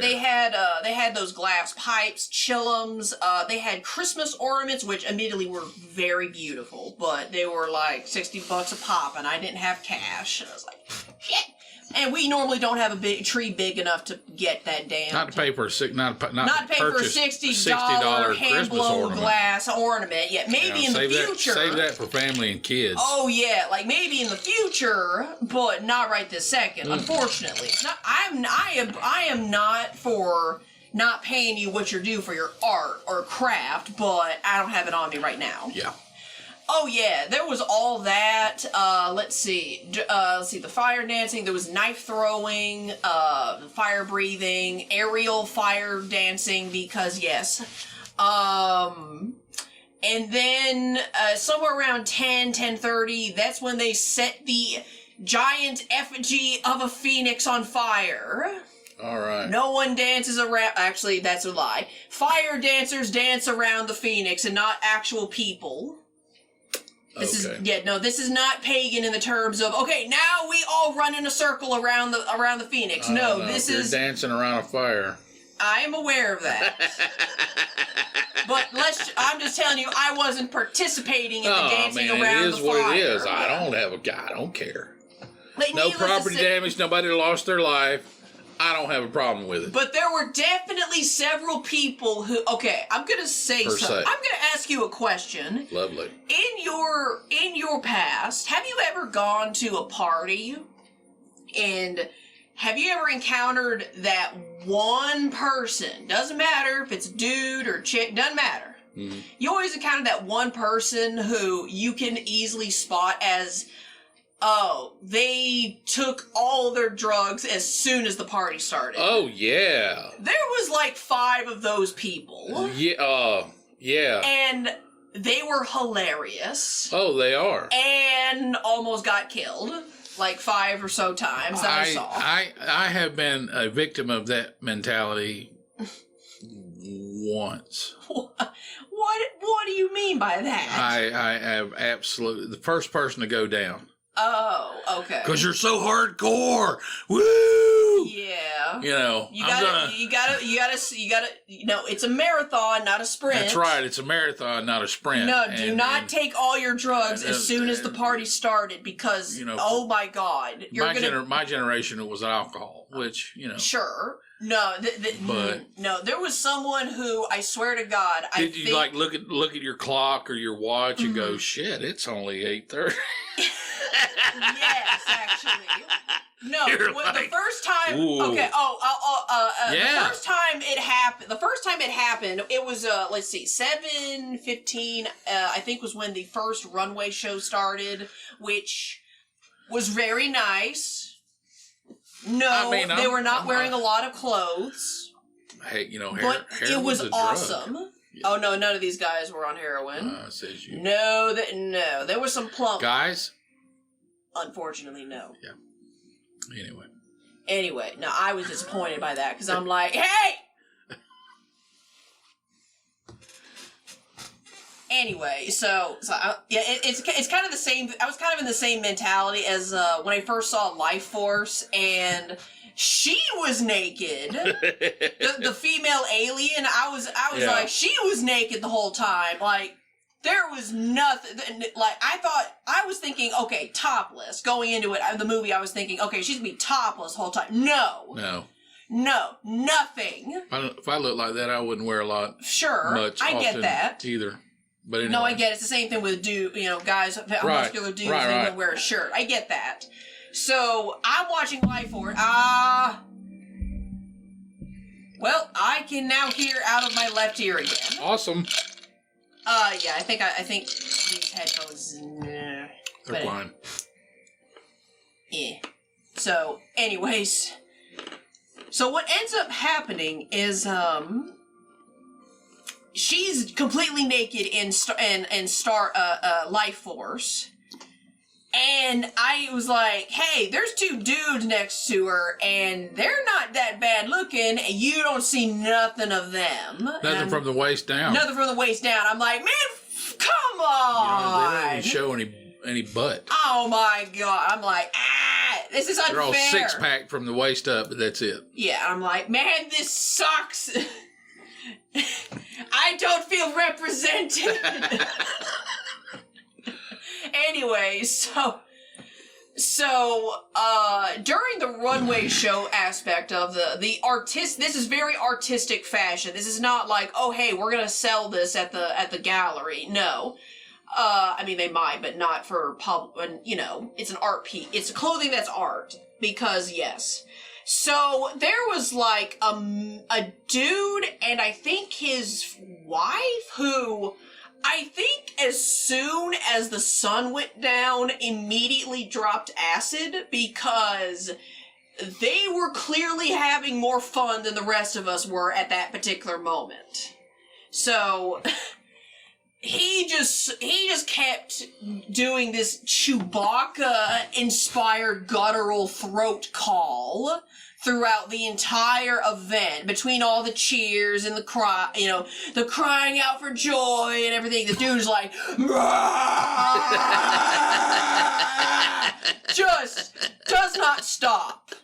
they had those glass pipes, chillums. They had Christmas ornaments, which admittedly were very beautiful, but they were like $60 a pop, and I didn't have cash. And I was like, shit. And we normally don't have a big tree big enough to get that damn. Not to pay for a not to pay for a $60 hand blown glass ornament. Yeah, maybe in the future. Save that for family and kids. Oh yeah, like maybe in the future, but not right this second. Unfortunately, I am not for not paying you what you're due for your art or craft, but I don't have it on me right now. Yeah. Oh yeah, there was all that. Let's see. The fire dancing. There was knife throwing, fire breathing, aerial fire dancing. Because yes, and then somewhere around 10:30, that's when they set the giant effigy of a phoenix on fire. All right. No one dances around. Actually, that's a lie. Fire dancers dance around the phoenix, and not actual people. This is not pagan in the terms of, okay, now we all run in a circle around the phoenix. No, this is dancing around a fire. I am aware of that. But I'm just telling you, I wasn't participating in the dancing around the fire. It is what it is. I don't care. No property damage, nobody lost their life. I don't have a problem with it. But there were definitely several people who, okay, I'm going to say something. I'm going to ask you a question. Lovely. In your past, have you ever gone to a party and have you ever encountered that one person, doesn't matter if it's a dude or chick, doesn't matter. Mm-hmm. You always encounter that one person who you can easily spot as, oh, they took all their drugs as soon as the party started. Oh, yeah. There was like 5 of those people. Yeah. And they were hilarious. Oh, they are. And almost got killed like 5 or so times that I saw. I have been a victim of that mentality once. What do you mean by that? I have absolutely the first person to go down. Oh, okay. Because you're so hardcore. Woo! Yeah. You know, you gotta, it's a marathon, not a sprint. That's right. It's a marathon, not a sprint. No, do not take all your drugs as soon as the party started because, oh my God. My generation, it was alcohol, which, Sure. No, no. There was someone who I swear to God, Did you like look at your clock or your watch and go, shit, it's only 8:30. Yes, actually. No, the first time. Ooh. Okay. Yeah. The first time it happened. It was 7:15. I think was when the first runway show started, which was very nice. No, they were not wearing a lot of clothes. Hey, but it was awesome. Yeah. Oh no, none of these guys were on heroin. Says you. No, there were some plump guys. Unfortunately, no. Yeah. Anyway, no, I was disappointed by that because I'm like, hey. Anyway, it's kind of the same. I was kind of in the same mentality as when I first saw Life Force, and she was naked. the female alien. I was like, she was naked the whole time. Like there was nothing. Like I was thinking, okay, topless. Going into it, the movie, I was thinking, okay, she's gonna be topless the whole time. No, nothing. If I looked like that, I wouldn't wear a lot. Sure, I get that either. But anyway. No, I get it. It's the same thing with guys, muscular dudes, they don't wear a shirt. I get that. So, I'm watching Life Force. Well, I can now hear out of my left ear again. Awesome. Yeah, I think these headphones, they're fine. Yeah. So, anyways. So, what ends up happening is, she's completely naked in Life Force, and I was like, "Hey, there's 2 dudes next to her, and they're not that bad looking, and you don't see nothing of them. Nothing from the waist down. Nothing from the waist down." I'm like, "Man, come on!" They don't even show any butt. Oh my God! I'm like, this is unfair. They're all 6-pack from the waist up, but that's it. Yeah, I'm like, man, this sucks. I don't feel represented. Anyway, so So, during the runway show aspect of the this is very artistic fashion. This is not like, oh, hey, we're gonna sell this at the gallery. No. I mean, they might, but not for public, you know, it's an art piece. It's clothing that's art. Because, yes. So, there was, like, a dude and I think his wife who... I think as soon as the sun went down, immediately dropped acid because they were clearly having more fun than the rest of us were at that particular moment. So he just kept doing this Chewbacca-inspired guttural throat call throughout the entire event, between all the cheers and the crying out for joy and everything. The dude's like, just does not stop.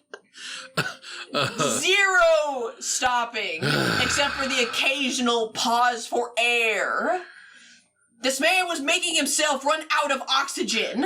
Zero stopping, except for the occasional pause for air. This man was making himself run out of oxygen.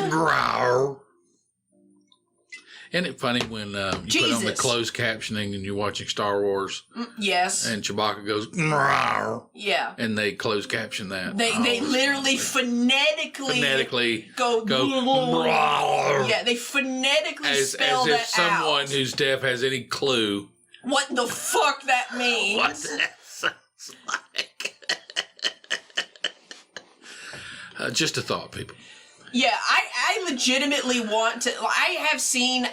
Isn't it funny when you put on the closed captioning and you're watching Star Wars? Yes. And Chewbacca goes, Rawr, yeah. And they closed caption that. They literally phonetically go Rawr. Yeah, they phonetically spell that out. As if someone who's deaf has any clue what the fuck that means. What that sounds like. Just a thought, people. Yeah, I legitimately want to. I have seen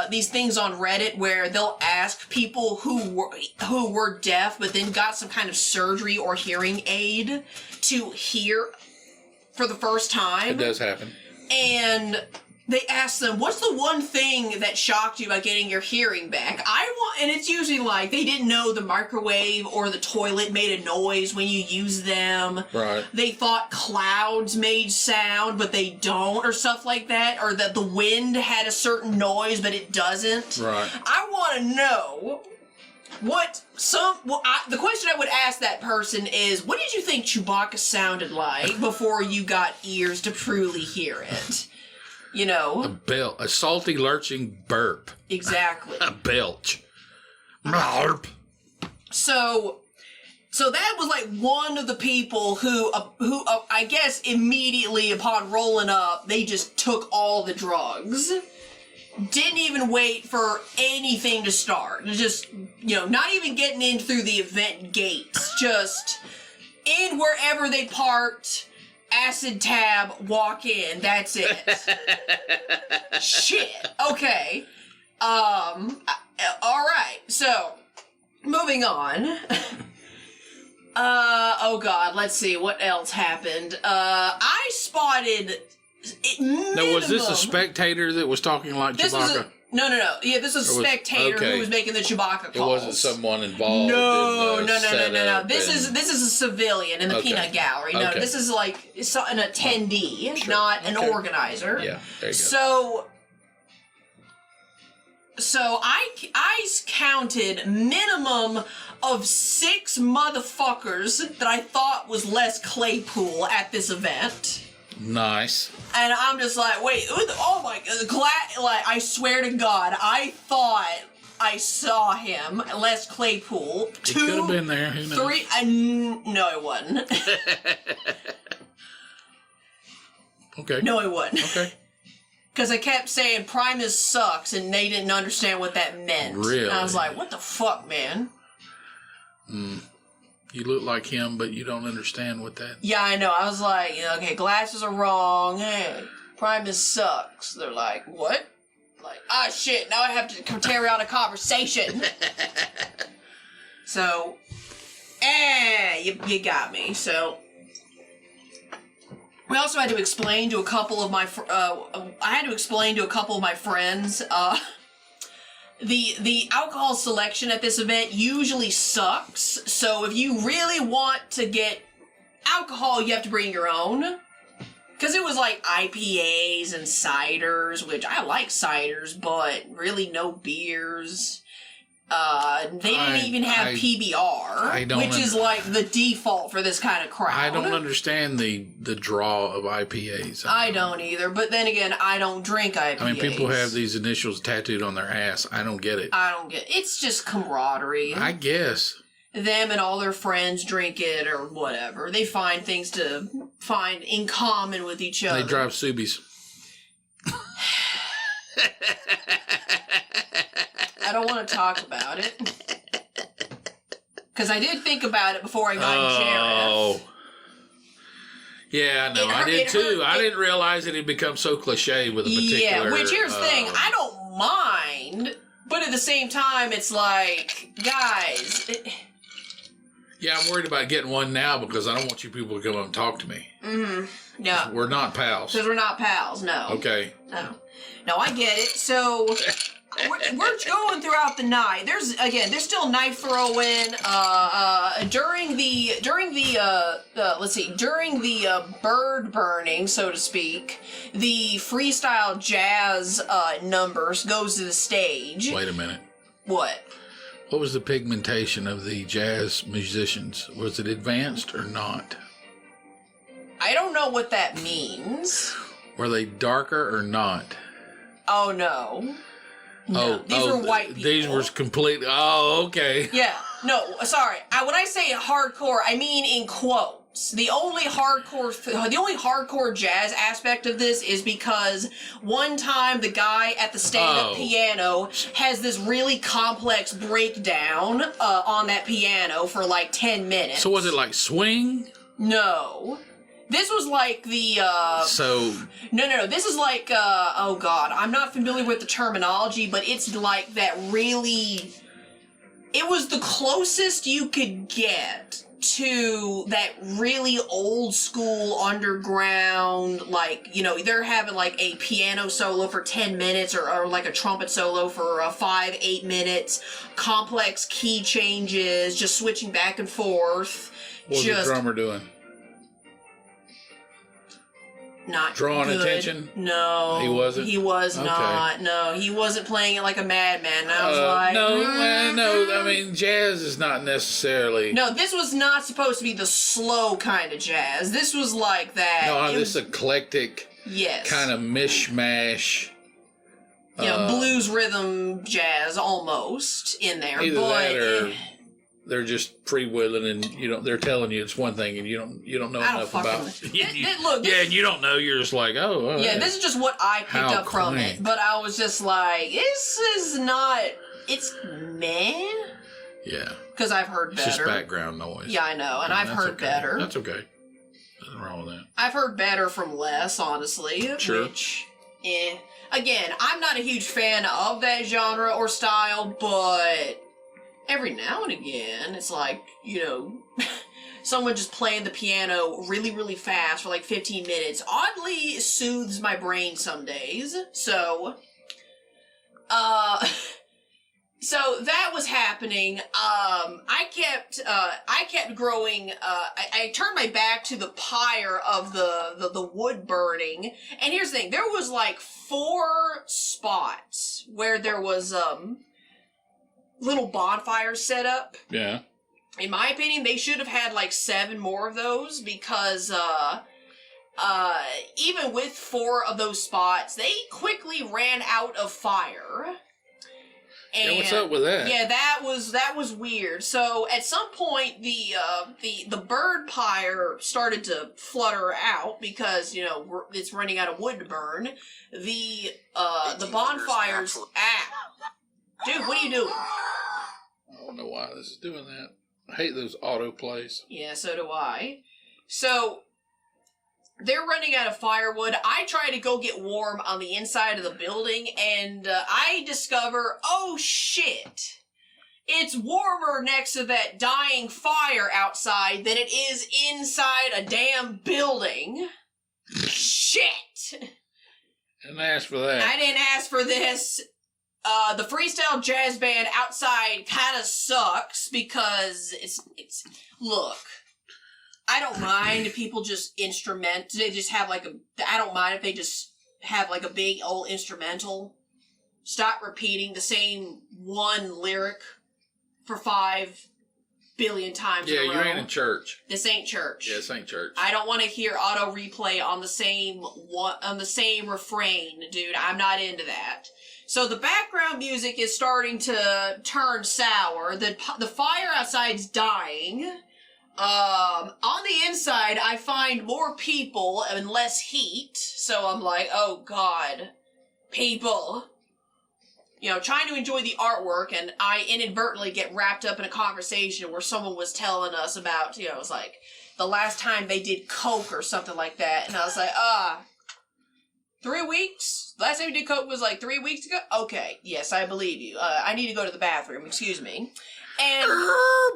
these things on Reddit where they'll ask people who were deaf but then got some kind of surgery or hearing aid to hear for the first time. It does happen. And they ask them, what's the one thing that shocked you about getting your hearing back? And it's usually like they didn't know the microwave or the toilet made a noise when you use them. Right. They thought clouds made sound, but they don't, or stuff like that. Or that the wind had a certain noise, but it doesn't. Right. I want to know the question I would ask that person is, what did you think Chewbacca sounded like before you got ears to truly hear it? You know. A salty, lurching burp. Exactly. A belch. Burp. So that was like one of the people who I guess immediately upon rolling up, they just took all the drugs. Didn't even wait for anything to start. Just, not even getting in through the event gates. Just in wherever they parked. Acid tab, walk in, that's it. Shit. Okay. Alright, so, moving on. Oh god, let's see, what else happened? I spotted... Now, was this a spectator that was talking like Chewbacca? No. Yeah, this was a spectator who was making the Chewbacca calls. It wasn't someone involved. No. This is a civilian in the peanut gallery. No, this is like an attendee, not an organizer. Yeah, there you go. So I counted minimum of 6 motherfuckers that I thought was Les Claypool at this event. Nice. And I'm just like, wait, oh my god, I swear to God, I thought I saw him, Les Claypool. He could have been there, who knows? 3, no it wasn't. Okay. No it wasn't. Okay. Because I kept saying Primus sucks, and they didn't understand what that meant. Really? And I was like, what the fuck, man? You look like him, but you don't understand what that... Yeah, I know. I was like, okay, glasses are wrong. Hey, Primus sucks. They're like, what? Like, shit, now I have to carry on a conversation. So, you got me. So, we also had to explain to a couple of my... friends, The alcohol selection at this event usually sucks, so if you really want to get alcohol, you have to bring your own. Because it was like IPAs and ciders, which I like ciders, but really no beers. They didn't even have PBR, which is like the default for this kind of crowd. I don't understand the draw of IPAs. I don't either, but then again, I don't drink IPAs. I mean, people have these initials tattooed on their ass. I don't get it. It's just camaraderie. I guess. Them and all their friends drink it or whatever. They find things to find in common with each other. They drive Subies. I don't want to talk about it. Because I did think about it before I got Sheriff. Yeah, I know. I did too. I didn't realize it had become so cliche with a particular... Yeah, which here's the thing. I don't mind, but at the same time, it's like, guys... Yeah, I'm worried about getting one now because I don't want you people to come up and talk to me. Mm-hmm. No. We're not pals. Because we're not pals, no. Okay. No, I get it. So... We're going throughout the night. There's still knife throwing. During the bird burning, so to speak, the freestyle jazz numbers goes to the stage. Wait a minute. What? What was the pigmentation of the jazz musicians? Was it advanced or not? I don't know what that means. Were they darker or not? Oh no. No, these were white people. These were completely... Oh, okay. Yeah. No, sorry. When I say hardcore, I mean in quotes. The only hardcore jazz aspect of this is because one time the guy at the stand-up piano has this really complex breakdown on that piano for like 10 minutes. So was it like swing? No. This was like the, No, this is like, oh god, I'm not familiar with the terminology, but it's like that really... It was the closest you could get to that really old school underground, like, you know, they're having like a piano solo for 10 minutes or like a trumpet solo for 5-8 minutes, complex key changes, just switching back and forth. What was the drummer doing? Not drawing good. Attention? No. He wasn't? He was not. No, he wasn't playing it like a madman. And I was like... No, I mean, jazz is not necessarily... No, this was not supposed to be the slow kind of jazz. This was like that... No, this eclectic... Yes. Kind of mishmash... blues rhythm jazz almost in there. Either that or... They're just freewheeling, and they're telling you it's one thing, and you don't know enough about. And you don't know. You're just like, oh. Yeah, this is just what I picked up from it. But I was just like, this is not. It's meh. Yeah. Because I've heard better. It's just background noise. Yeah, I know, and I've heard better. That's okay. Nothing wrong with that. I've heard better from less, honestly. Sure. Which, again, I'm not a huge fan of that genre or style, but. Every now and again, it's like, someone just playing the piano really, really fast for like 15 minutes oddly soothes my brain some days. So, so that was happening. I kept growing. I turned my back to the pyre of the wood burning. And here's the thing. There was like 4 spots where there was, little bonfires set up. Yeah. In my opinion, they should have had like 7 more of those because even with 4 of those spots, they quickly ran out of fire. And what's up with that? Yeah, that was weird. So at some point, the bird pyre started to flutter out because it's running out of wood to burn. The bonfires. Dude, what are you doing? I don't know why this is doing that. I hate those auto plays. Yeah, so do I. So, they're running out of firewood. I try to go get warm on the inside of the building, and I discover, oh shit, it's warmer next to that dying fire outside than it is inside a damn building. Shit! I didn't ask for that. I didn't ask for this. The freestyle jazz band outside kind of sucks because it's look, I don't mind if people just they just have like I don't mind if they just have like a big old instrumental. Stop repeating the same one lyric for 5 billion times in a row. Yeah, you ain't in church. This ain't church. Yeah, this ain't church. I don't want to hear auto replay on the same refrain, dude. I'm not into that. So the background music is starting to turn sour. The fire outside's dying. On the inside, I find more people and less heat. So I'm like, oh god, people. Trying to enjoy the artwork, and I inadvertently get wrapped up in a conversation where someone was telling us about, it was like, the last time they did coke or something like that, and I was like, 3 weeks? Last time you did coke was like 3 weeks ago? Okay, yes, I believe you. I need to go to the bathroom, excuse me. And,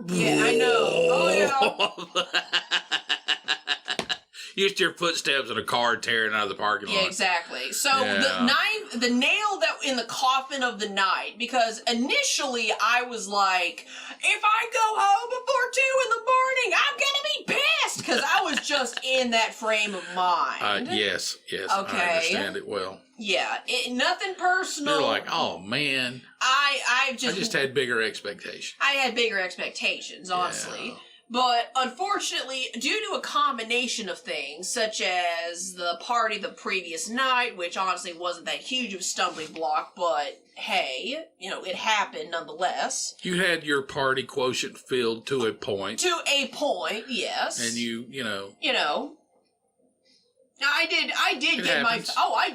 yeah, I know. Oh, yeah. You used to hear footsteps in a car tearing out of the parking lot. Yeah, exactly. So the nail that in the coffin of the night, because initially I was like, if I go home before 2 in the morning, I'm gonna be pissed, because I was just in that frame of mind. Yes, okay. I understand it well. Yeah, nothing personal. You're like, oh man, I just had bigger expectations. I had bigger expectations, honestly. Yeah. But unfortunately, due to a combination of things, such as the party the previous night, which honestly wasn't that huge of a stumbling block, but hey, it happened nonetheless. You had your party quotient filled to a point. To a point, yes. And you I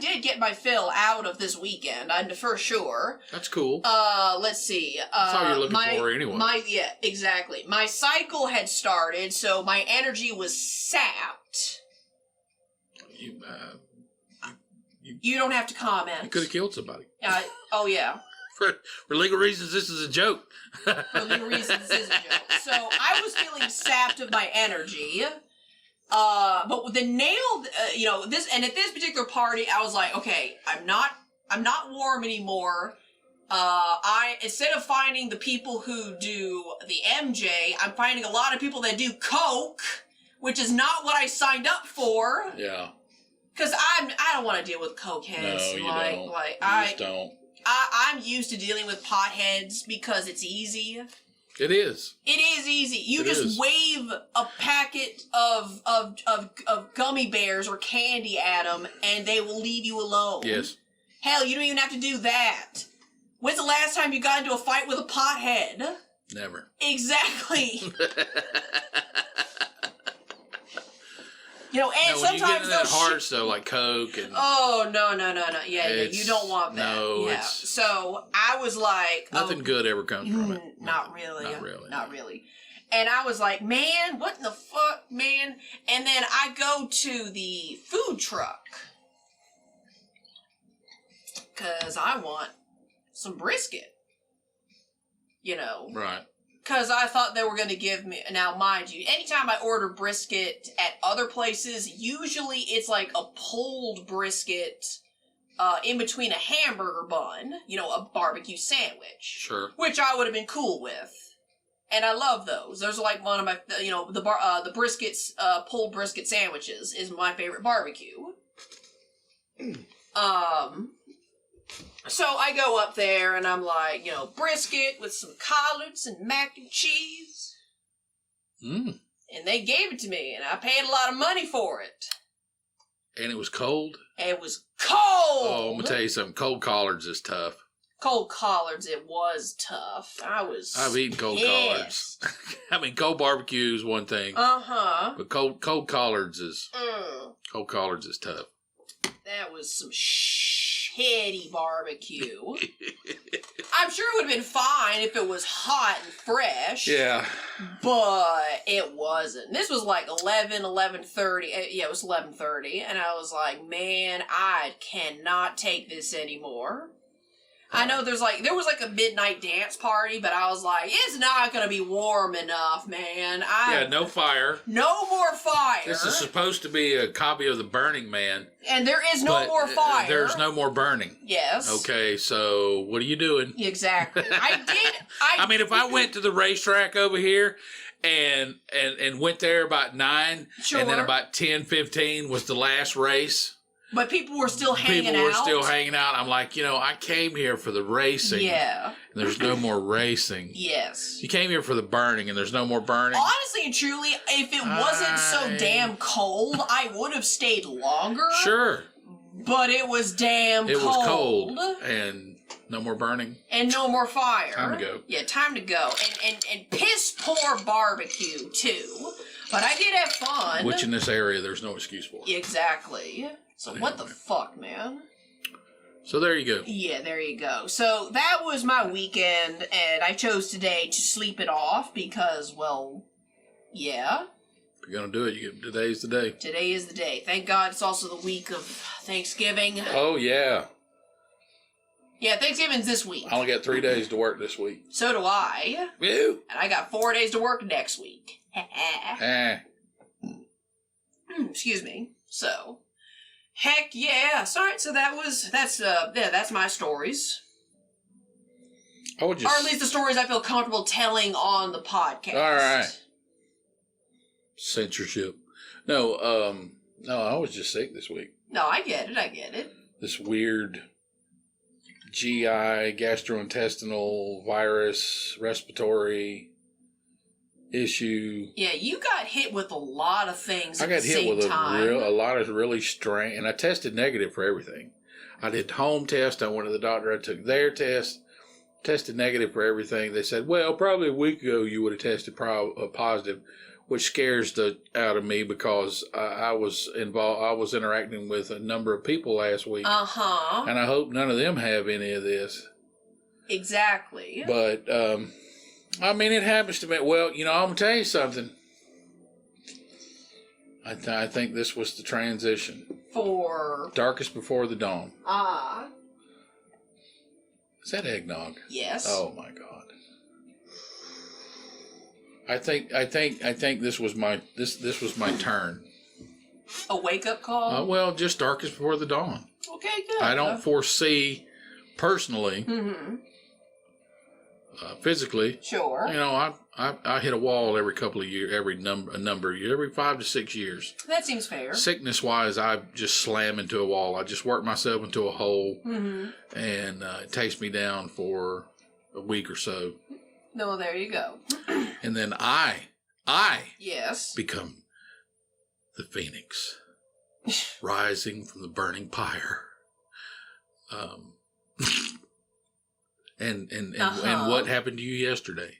did get my fill out of this weekend, for sure. That's cool. Let's see. That's all you're looking for anyway. Yeah, exactly. My cycle had started, so my energy was sapped. You don't have to comment. You could have killed somebody. Oh, yeah. For legal reasons, this is a joke. For legal reasons, this is a joke. So I was feeling sapped of my energy. But the nail, this, and at this particular party, I was like, okay, I'm not warm anymore. Instead of finding the people who do the MJ, I'm finding a lot of people that do coke, which is not what I signed up for. Yeah. Cause I don't want to deal with cokeheads. No, you don't. I just don't. I'm used to dealing with potheads because it's easy. It is. It is easy. You just wave a packet of gummy bears or candy at them, and they will leave you alone. Yes. Hell, you don't even have to do that. When's the last time you got into a fight with a pothead? Never. Exactly. And when sometimes you get into that those hard stuff like coke and oh no. Yeah, you don't want that. No, yeah. So I was like, nothing good ever comes from it. Not really. Not really. And I was like, man, what in the fuck, man? And then I go to the food truck because I want some brisket. Right. Because I thought they were going to give me... Now, mind you, anytime I order brisket at other places, usually it's like a pulled brisket in between a hamburger bun, a barbecue sandwich. Sure. Which I would have been cool with. And I love those. Those are like one of my... the briskets, pulled brisket sandwiches is my favorite barbecue. So I go up there and I'm like, brisket with some collards and mac and cheese. And they gave it to me and I paid a lot of money for it. And it was cold? It was cold! Oh, I'm going to tell you something. Cold collards is tough. Cold collards, it was tough. I've eaten cold collards. I mean, cold barbecue is one thing. Uh-huh. But cold collards is... Cold collards is tough. That was some shitty barbecue. I'm sure it would have been fine if it was hot and fresh. Yeah. But it wasn't. This was like 11:30. Yeah, it was 11:30. And I was like, man, I cannot take this anymore. I know there was like a midnight dance party, but I was like, it's not going to be warm enough, man. No fire. No more fire. This is supposed to be a copy of The Burning Man. And there is no more fire. There's no more burning. Yes. Okay, so what are you doing? Exactly. I mean, if I went to the racetrack over here and went there about 9, sure. and then about 10:15 was the last race, But people were still hanging out. People were still hanging out. I'm like, I came here for the racing. Yeah. And there's no more racing. Yes. You came here for the burning, and there's no more burning. Honestly and truly, if it wasn't so damn cold, I would have stayed longer. Sure. But it was damn cold. It was cold. And no more burning. And no more fire. Time to go. Yeah, time to go. And piss poor barbecue, too. But I did have fun. Which in this area, there's no excuse for. Exactly. So what the fuck, man? So there you go. Yeah, there you go. So that was my weekend, and I chose today to sleep it off because, well, yeah. If you're going to do it, today's the day. Today is the day. Thank God it's also the week of Thanksgiving. Oh, yeah. Yeah, Thanksgiving's this week. I only got 3 days to work this week. So do I. Ew. And I got 4 days to work next week. Excuse me. So, heck yeah. Sorry, so that's my stories. I would just... Or at least the stories I feel comfortable telling on the podcast. All right. Censorship. No, I was just sick this week. No, I get it. This weird GI, gastrointestinal virus, respiratory issue. Yeah, you got hit with a lot of things at the same time. I got hit with a lot of really strange, and I tested negative for everything. I did home test. I went to the doctor. I took their test, tested negative for everything. They said, well, probably a week ago you would have tested positive, which scares the out of me because I was involved. I was interacting with a number of people last week. Uh-huh. And I hope none of them have any of this. Exactly. But, I mean, it happens to me. Well, I'm going to tell you something. I think this was the transition. For? Darkest before the dawn. Is that eggnog? Yes. Oh, my God. I think this was my turn. A wake-up call? Well, just darkest before the dawn. Okay, good. I don't foresee, personally, physically. Sure. I hit a wall every couple of years, a number of years, every 5 to 6 years. That seems fair. Sickness-wise, I just slam into a wall. I just work myself into a hole, and it takes me down for a week or so. No, there you go. And then I yes, become the phoenix, rising from the burning pyre. And what happened to you yesterday?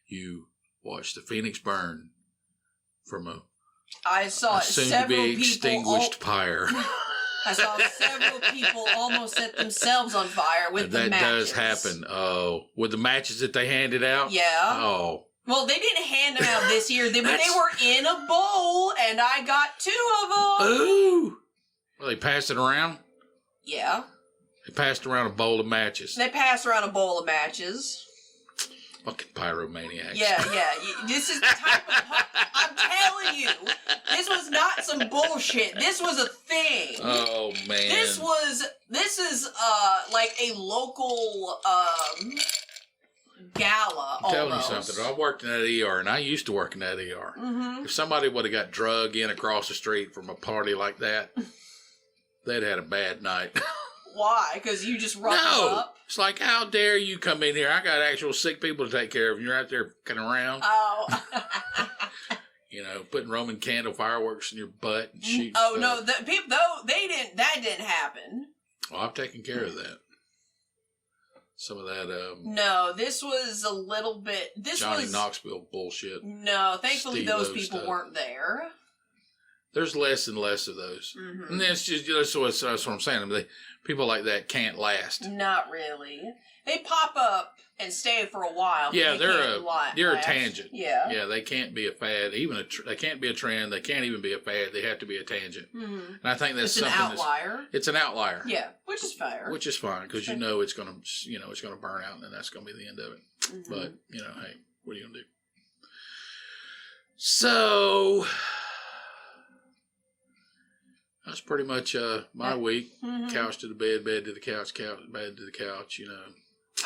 You watched the phoenix burn from a soon-to-be extinguished pyre. I saw several people almost set themselves on fire with the matches. That does happen. Oh, with the matches that they handed out? Yeah. Oh. Well, they didn't hand them out this year, but they were in a bowl, and I got 2 of them. Ooh. Well, they passed it around? Yeah. They passed around a bowl of matches. Fucking pyromaniacs. Yeah. This is the type of... I'm telling you, this was not some bullshit. This was a thing. Oh, man. This is like a local gala. I'm telling you something. I worked in that ER, and I used to work in that ER. If somebody would have got drug in across the street from a party like that, they'd had a bad night. Why? Because you just roughed them up? It's like, how dare you come in here? I got actual sick people to take care of, and you're out there fucking around. Oh. Putting Roman candle fireworks in your butt and shooting stuff. No, that didn't happen. Well, I've taken care of that. Some of that, No, this was a little bit... Johnny Knoxville bullshit. No, thankfully those people weren't there. There's less and less of those. And that's what I'm saying. People like that can't last. Not really. They pop up and stay for a while. Yeah, they're a tangent. Yeah. Yeah, they can't be a fad. They can't be a trend. They can't even be a fad. They have to be a tangent. And I think that's something. It's an outlier. It's an outlier. Yeah, which is fair. Which is fine because it's gonna burn out and then that's gonna be the end of it. But hey, what are you gonna do? So that's pretty much my week. Couch to the bed, bed to the couch, bed to the couch.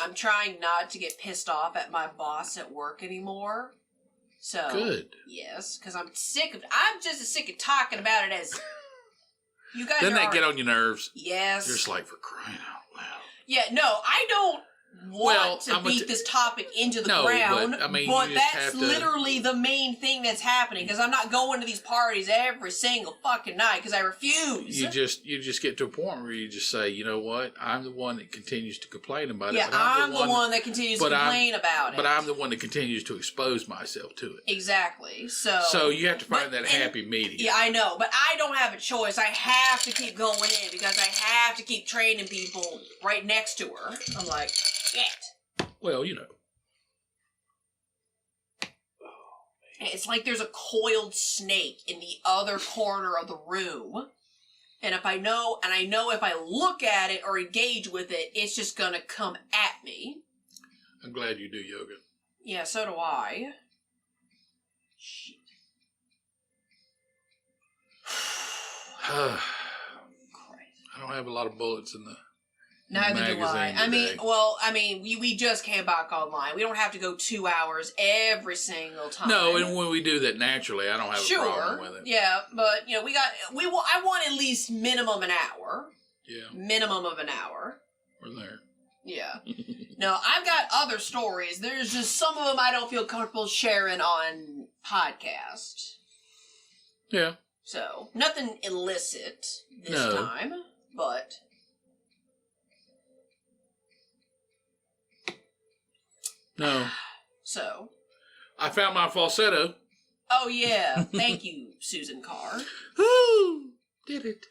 I'm trying not to get pissed off at my boss at work anymore. So good. Yes, because I'm just as sick of talking about it as You guys Doesn't are... that get on your nerves? Yes. You're just like, for crying out loud. Yeah, no, I don't want to beat this topic into the ground, but, I mean, but you just that's have to... literally the main thing that's happening, because I'm not going to these parties every single fucking night, because I refuse. You just get to a point where you just say, you know what, I'm the one that continues to complain about it. Yeah, I'm the one that continues to complain about it. But I'm the one that continues to expose myself to it. Exactly, so you have to find that happy medium. Yeah, I know, but I don't have a choice. I have to keep going in, because I have to keep training people right next to her. I'm like, shit. Well, you know. It's like there's a coiled snake in the other corner of the room. And I know if I look at it or engage with it, it's just gonna come at me. I'm glad you do yoga. Yeah, so do I. Shit. I don't have a lot of bullets in the Neither do I. I mean, we just came back online. We don't have to go 2 hours every single time. No, and when we do that naturally, I don't have a problem with it. Yeah, but you know, I want at least minimum an hour. Yeah. Minimum of an hour. We're there. Yeah. No, I've got other stories. There's just some of them I don't feel comfortable sharing on podcast. Yeah. So, nothing illicit this time, but... No. So. I found my falsetto. Oh, yeah. Thank you, Susan Carr. Who did it?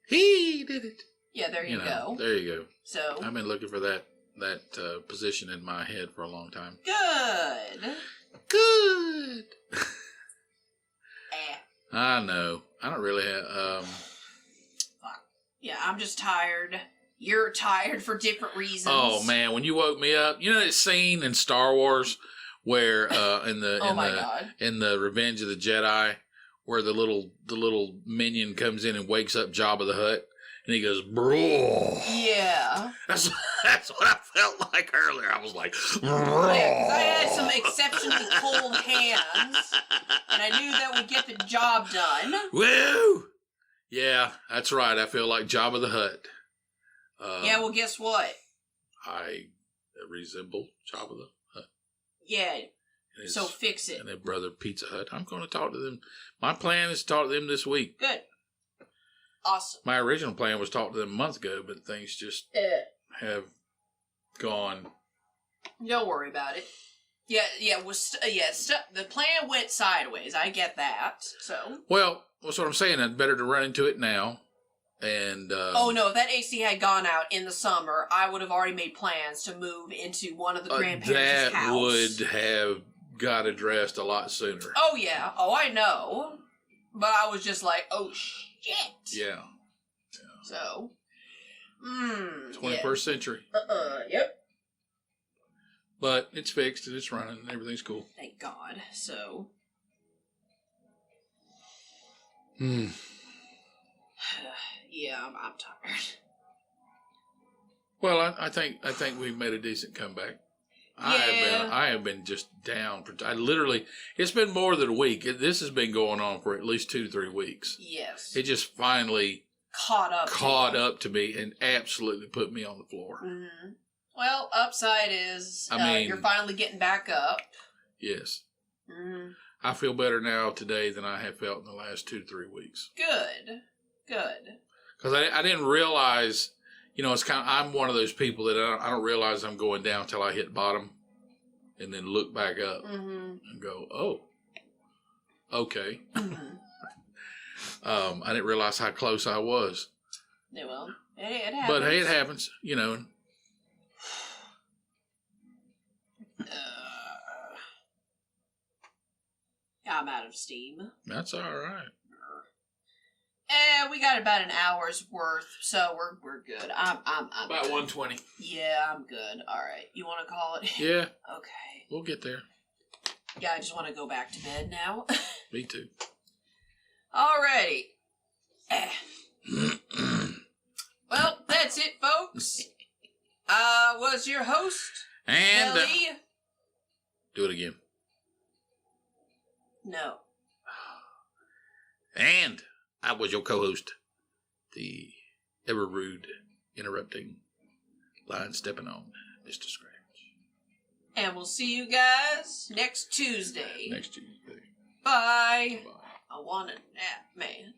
He did it. Yeah, there you go. There you go. So. I've been looking for that position in my head for a long time. Good. Good. I know. I don't really have... Fuck. Yeah, I'm just tired. You're tired for different reasons. Oh man, when you woke me up, you know that scene in Star Wars where in the Revenge of the Jedi, where the little minion comes in and wakes up Jabba the Hutt, and he goes, "Bro." Yeah. That's what I felt like earlier. I was like, "Bro." Yeah, 'cause I had some exceptionally cold hands, and I knew that would get the job done. Woo! Yeah, that's right. I feel like Jabba the Hutt. Yeah, well, guess what? I resemble Jabba the Hutt. Yeah, so fix it. And their brother Pizza Hut. I'm going to talk to them. My plan is to talk to them this week. Good. Awesome. My original plan was to talk to them a month ago, but things just have gone. Don't worry about it. The plan went sideways. I get that. So. Well, that's what I'm saying. It's better to run into it now. And oh no! If that AC had gone out in the summer, I would have already made plans to move into one of the grandparents' house. That would have got addressed a lot sooner. Oh yeah! Oh, I know. But I was just like, oh shit! Yeah. So, 21st century. Yep. But it's fixed and it's running and everything's cool. Thank God. So. Yeah, I'm tired. Well, I think we've made a decent comeback. Yeah. I have been just down. It's been more than a week. This has been going on for at least 2 to 3 weeks. Yes. It just finally caught up to me and absolutely put me on the floor. Mm-hmm. Well, upside is you're finally getting back up. Yes. Mm-hmm. I feel better now today than I have felt in the last 2 to 3 weeks. Good. Because I didn't realize, it's I'm one of those people that I don't realize I'm going down till I hit bottom and then look back up and go, oh, okay. Mm-hmm. I didn't realize how close I was. Yeah, well, it happens. But hey, it happens, I'm out of steam. That's all right. We got about an hour's worth, so we're good. I'm about good. 120. Yeah, I'm good. All right, you want to call it? Yeah. Okay. We'll get there. Yeah, I just want to go back to bed now. Me too. Alrighty. Well, that's it, folks. Was your host and Bel-E? Do it again. No. And I was your co-host, the ever rude, interrupting, line stepping on Mr. Scratch. And we'll see you guys next Tuesday. Next Tuesday. Bye. Bye. I want a nap, man.